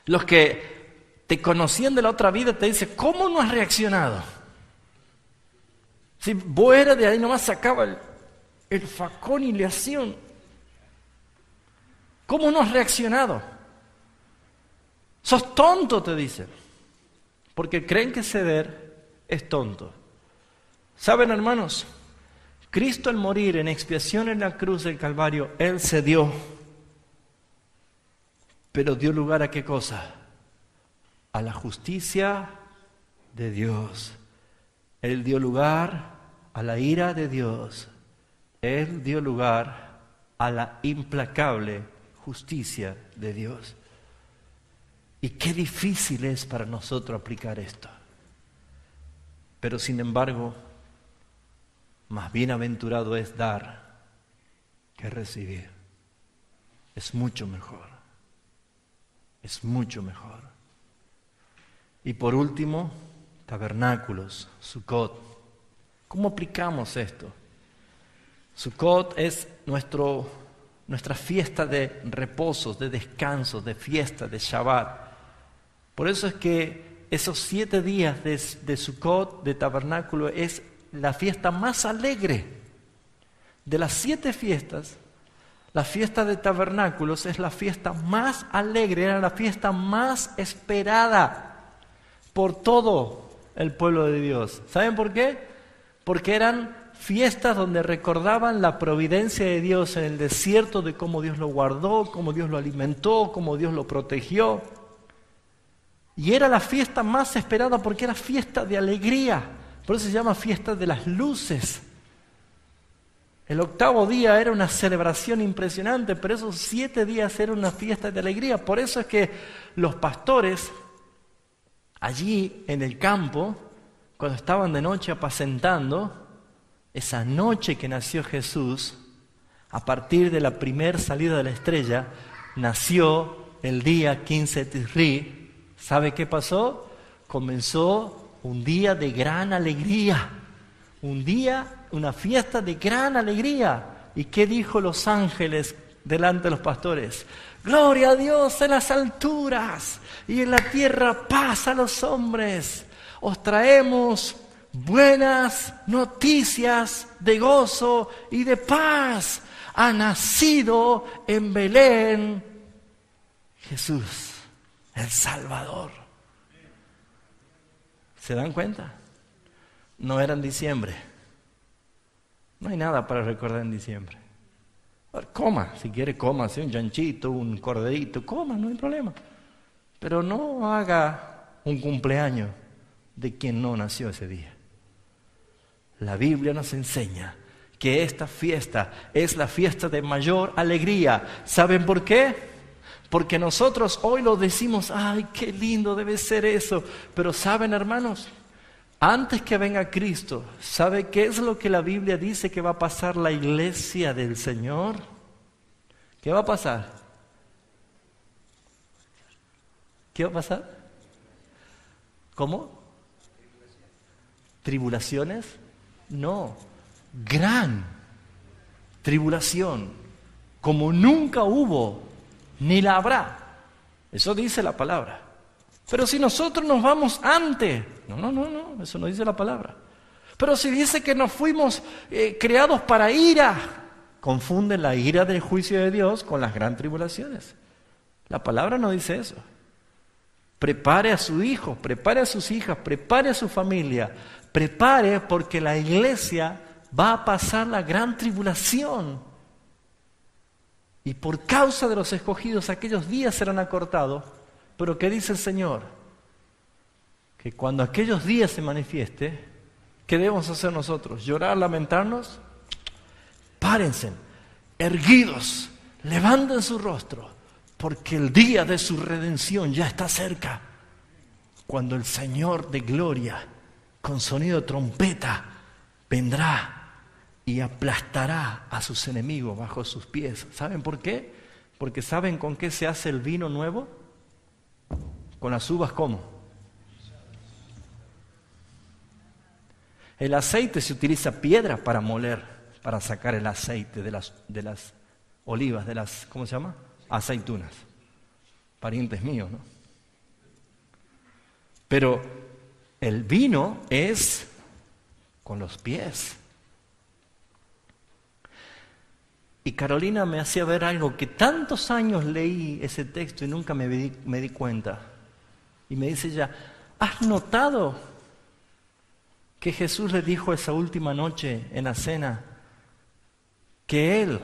Los que te conocían de la otra vida te dicen, ¿cómo no has reaccionado? Si vos eras de ahí nomás sacaba el facón y le hacían. ¿Cómo no has reaccionado? Sos tonto, te dicen. Porque creen que ceder es tonto. ¿Saben, hermanos? Cristo al morir en expiación en la cruz del Calvario, Él cedió. Pero dio lugar a ¿qué cosa? A la justicia de Dios. Él dio lugar a la ira de Dios. Él dio lugar a la implacable justicia de Dios. Y qué difícil es para nosotros aplicar esto. Pero sin embargo, más bienaventurado es dar que recibir. Es mucho mejor. Es mucho mejor. Y por último, tabernáculos, Sukkot. ¿Cómo aplicamos esto? Sukkot es nuestra fiesta de reposos, de descansos, de fiesta, de Shabbat. Por eso es que esos 7 días de Sukkot, de tabernáculo, es la fiesta más alegre. De las 7 fiestas, la fiesta de tabernáculos es la fiesta más alegre, era la fiesta más esperada por todo el pueblo de Dios. ¿Saben por qué? Porque eran fiestas donde recordaban la providencia de Dios en el desierto, de cómo Dios lo guardó, cómo Dios lo alimentó, cómo Dios lo protegió. Y era la fiesta más esperada porque era fiesta de alegría. Por eso se llama fiesta de las luces. El 8º día era una celebración impresionante, pero esos 7 días era una fiesta de alegría. Por eso es que los pastores, allí en el campo, cuando estaban de noche apacentando, esa noche que nació Jesús, a partir de la primera salida de la estrella, nació el día 15 de Tisri. ¿Sabe qué pasó? Comenzó un día de gran alegría. Una fiesta de gran alegría. ¿Y qué dijo los ángeles delante de los pastores? Gloria a Dios en las alturas y en la tierra paz a los hombres. Os traemos buenas noticias de gozo y de paz. Ha nacido en Belén Jesús, el Salvador. ¿Se dan cuenta? No era en diciembre. No hay nada para recordar en diciembre. Coma, si quiere coma, un chanchito, un corderito, coma, no hay problema. Pero no haga un cumpleaños de quien no nació ese día. La Biblia nos enseña que esta fiesta es la fiesta de mayor alegría. ¿Saben por qué? Porque nosotros hoy lo decimos, ¡ay, qué lindo debe ser eso! Pero ¿saben, hermanos? Antes que venga Cristo, ¿sabe qué es lo que la Biblia dice que va a pasar la iglesia del Señor? ¿Qué va a pasar? ¿Qué va a pasar? ¿Cómo? ¿Tribulaciones? No, gran tribulación, como nunca hubo, ni la habrá. Eso dice la palabra. Pero si nosotros nos vamos antes, no, eso no dice la palabra. Pero si dice que nos fuimos creados para ira, confunden la ira del juicio de Dios con las gran tribulaciones. La palabra no dice eso. Prepare a su hijo, prepare a sus hijas, prepare a su familia, prepare porque la iglesia va a pasar la gran tribulación. Y por causa de los escogidos aquellos días serán acortados. Pero ¿qué dice el Señor? que cuando aquellos días se manifieste, ¿qué debemos hacer nosotros? ¿Llorar, lamentarnos? Párense, erguidos, levanten su rostro, porque el día de su redención ya está cerca. Cuando el Señor de gloria, con sonido de trompeta, vendrá y aplastará a sus enemigos bajo sus pies. ¿Saben por qué? Porque ¿saben con qué se hace el vino nuevo? Con las uvas, ¿cómo? El aceite se utiliza piedra para moler, para sacar el aceite de las olivas, de las, ¿cómo se llama? Aceitunas. Parientes míos, ¿no? Pero el vino es con los pies. Y Carolina me hacía ver algo que tantos años leí ese texto y nunca me di cuenta. Y me dice ella, ¿has notado que Jesús le dijo esa última noche en la cena que Él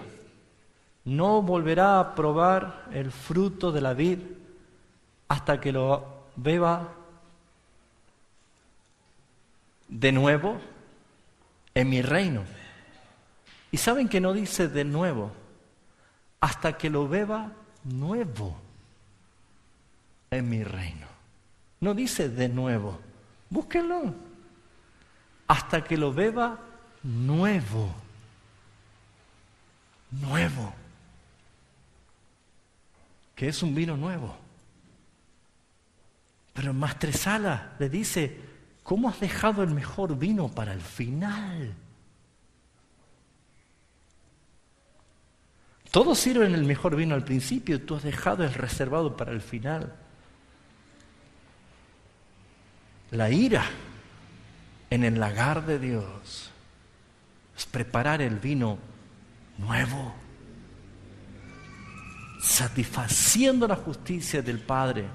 no volverá a probar el fruto de la vid hasta que lo beba de nuevo en mi reino? Y saben que no dice de nuevo, hasta que lo beba nuevo en mi reino. No dice de nuevo, búsquenlo. Hasta que lo beba nuevo. Nuevo. Que es un vino nuevo. Pero en Maestresala le dice, ¿cómo has dejado el mejor vino para el final? Todos sirven el mejor vino al principio, tú has dejado el reservado para el final. La ira en el lagar de Dios es preparar el vino nuevo, satisfaciendo la justicia del Padre,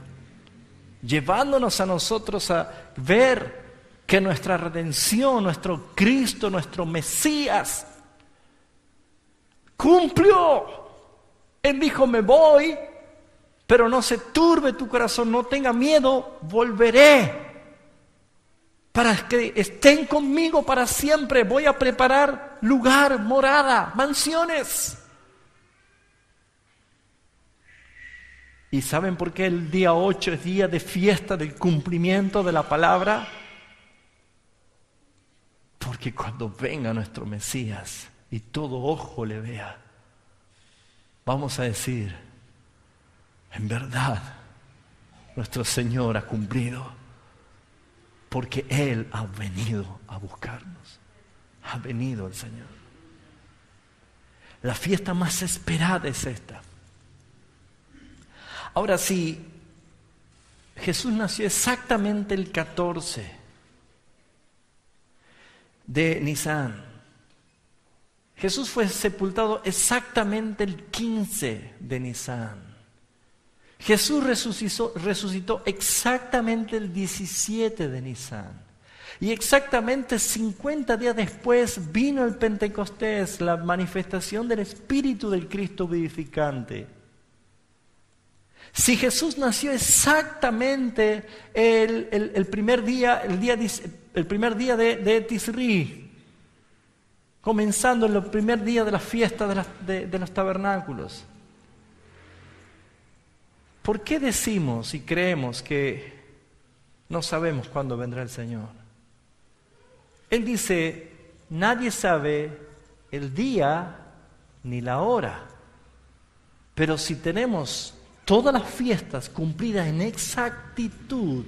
llevándonos a nosotros a ver que nuestra redención, nuestro Cristo, nuestro Mesías, cumplió. Él dijo, me voy, pero no se turbe tu corazón, no tenga miedo, volveré. Para que estén conmigo para siempre, voy a preparar lugar, morada, mansiones. ¿Y saben por qué el día 8 es día de fiesta del cumplimiento de la palabra? Porque cuando venga nuestro Mesías y todo ojo le vea, vamos a decir, en verdad, nuestro Señor ha cumplido. Porque Él ha venido a buscarnos. Ha venido el Señor. La fiesta más esperada es esta. Ahora sí, Jesús nació exactamente el 14 de Nisan. Jesús fue sepultado exactamente el 15 de Nisan. Jesús resucitó exactamente el 17 de Nisan. Y exactamente 50 días después vino el Pentecostés, la manifestación del Espíritu del Cristo vivificante. Si Jesús nació exactamente el primer día de Tisri, comenzando el primer día de la fiesta de los tabernáculos, ¿por qué decimos y creemos que no sabemos cuándo vendrá el Señor? Él dice, nadie sabe el día ni la hora, pero si tenemos todas las fiestas cumplidas en exactitud,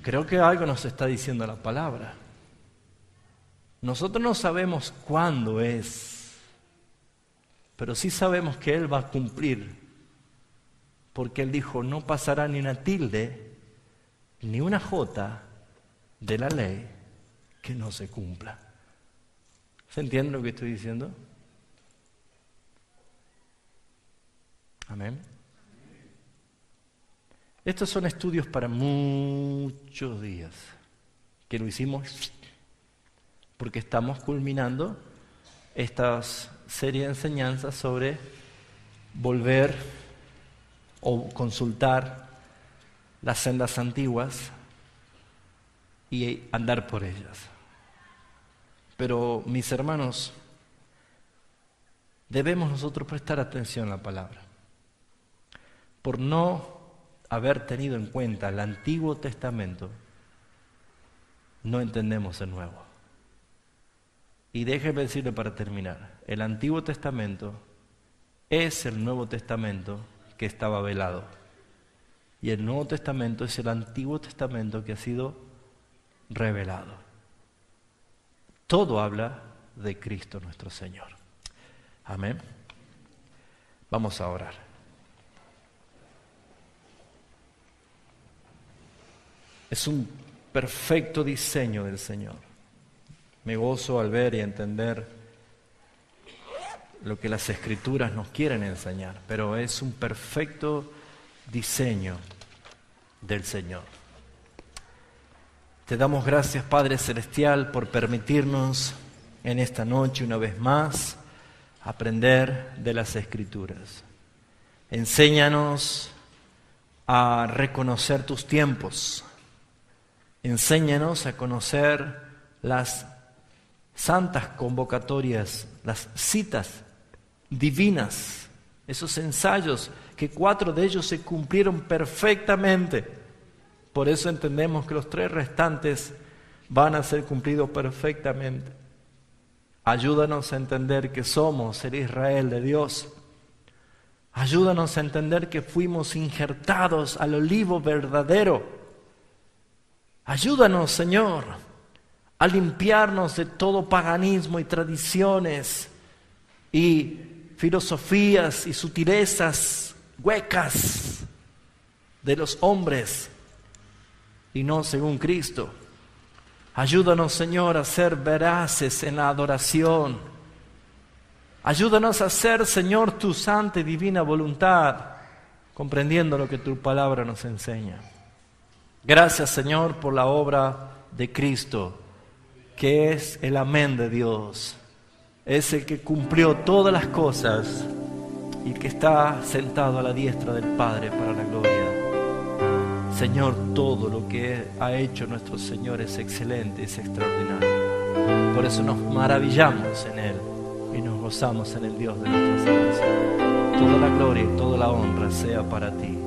creo que algo nos está diciendo la palabra. Nosotros no sabemos cuándo es, pero sí sabemos que Él va a cumplir, porque Él dijo, no pasará ni una tilde, ni una jota de la ley que no se cumpla. ¿Se entiende lo que estoy diciendo? Amén. Estos son estudios para muchos días, que lo hicimos porque estamos culminando estas serie de enseñanzas sobre volver o consultar las sendas antiguas y andar por ellas. Pero, mis hermanos, debemos nosotros prestar atención a la palabra. Por no haber tenido en cuenta el Antiguo Testamento, no entendemos el Nuevo. Y déjeme decirle para terminar, el Antiguo Testamento es el Nuevo Testamento que estaba velado. Y el Nuevo Testamento es el Antiguo Testamento que ha sido revelado. Todo habla de Cristo nuestro Señor. Amén. Vamos a orar. Es un perfecto diseño del Señor. Me gozo al ver y entender lo que las Escrituras nos quieren enseñar, pero es un perfecto diseño del Señor. Te damos gracias, Padre Celestial, por permitirnos en esta noche una vez más aprender de las Escrituras. Enséñanos a reconocer tus tiempos. Enséñanos a conocer las santas convocatorias, las citas divinas, esos ensayos que 4 de ellos se cumplieron perfectamente. Por eso entendemos que los 3 restantes van a ser cumplidos perfectamente. Ayúdanos a entender que somos el Israel de Dios. Ayúdanos a entender que fuimos injertados al olivo verdadero. Ayúdanos, Señor, a limpiarnos de todo paganismo y tradiciones y filosofías y sutilezas huecas de los hombres y no según Cristo. Ayúdanos, Señor, a ser veraces en la adoración. Ayúdanos a hacer, Señor, tu santa y divina voluntad, comprendiendo lo que tu palabra nos enseña. Gracias, Señor, por la obra de Cristo, que es el amén de Dios. Es el que cumplió todas las cosas y que está sentado a la diestra del Padre para la gloria. Señor, todo lo que ha hecho nuestro Señor es excelente, es extraordinario. Por eso nos maravillamos en Él y nos gozamos en el Dios de nuestra salvación. Toda la gloria y toda la honra sea para ti.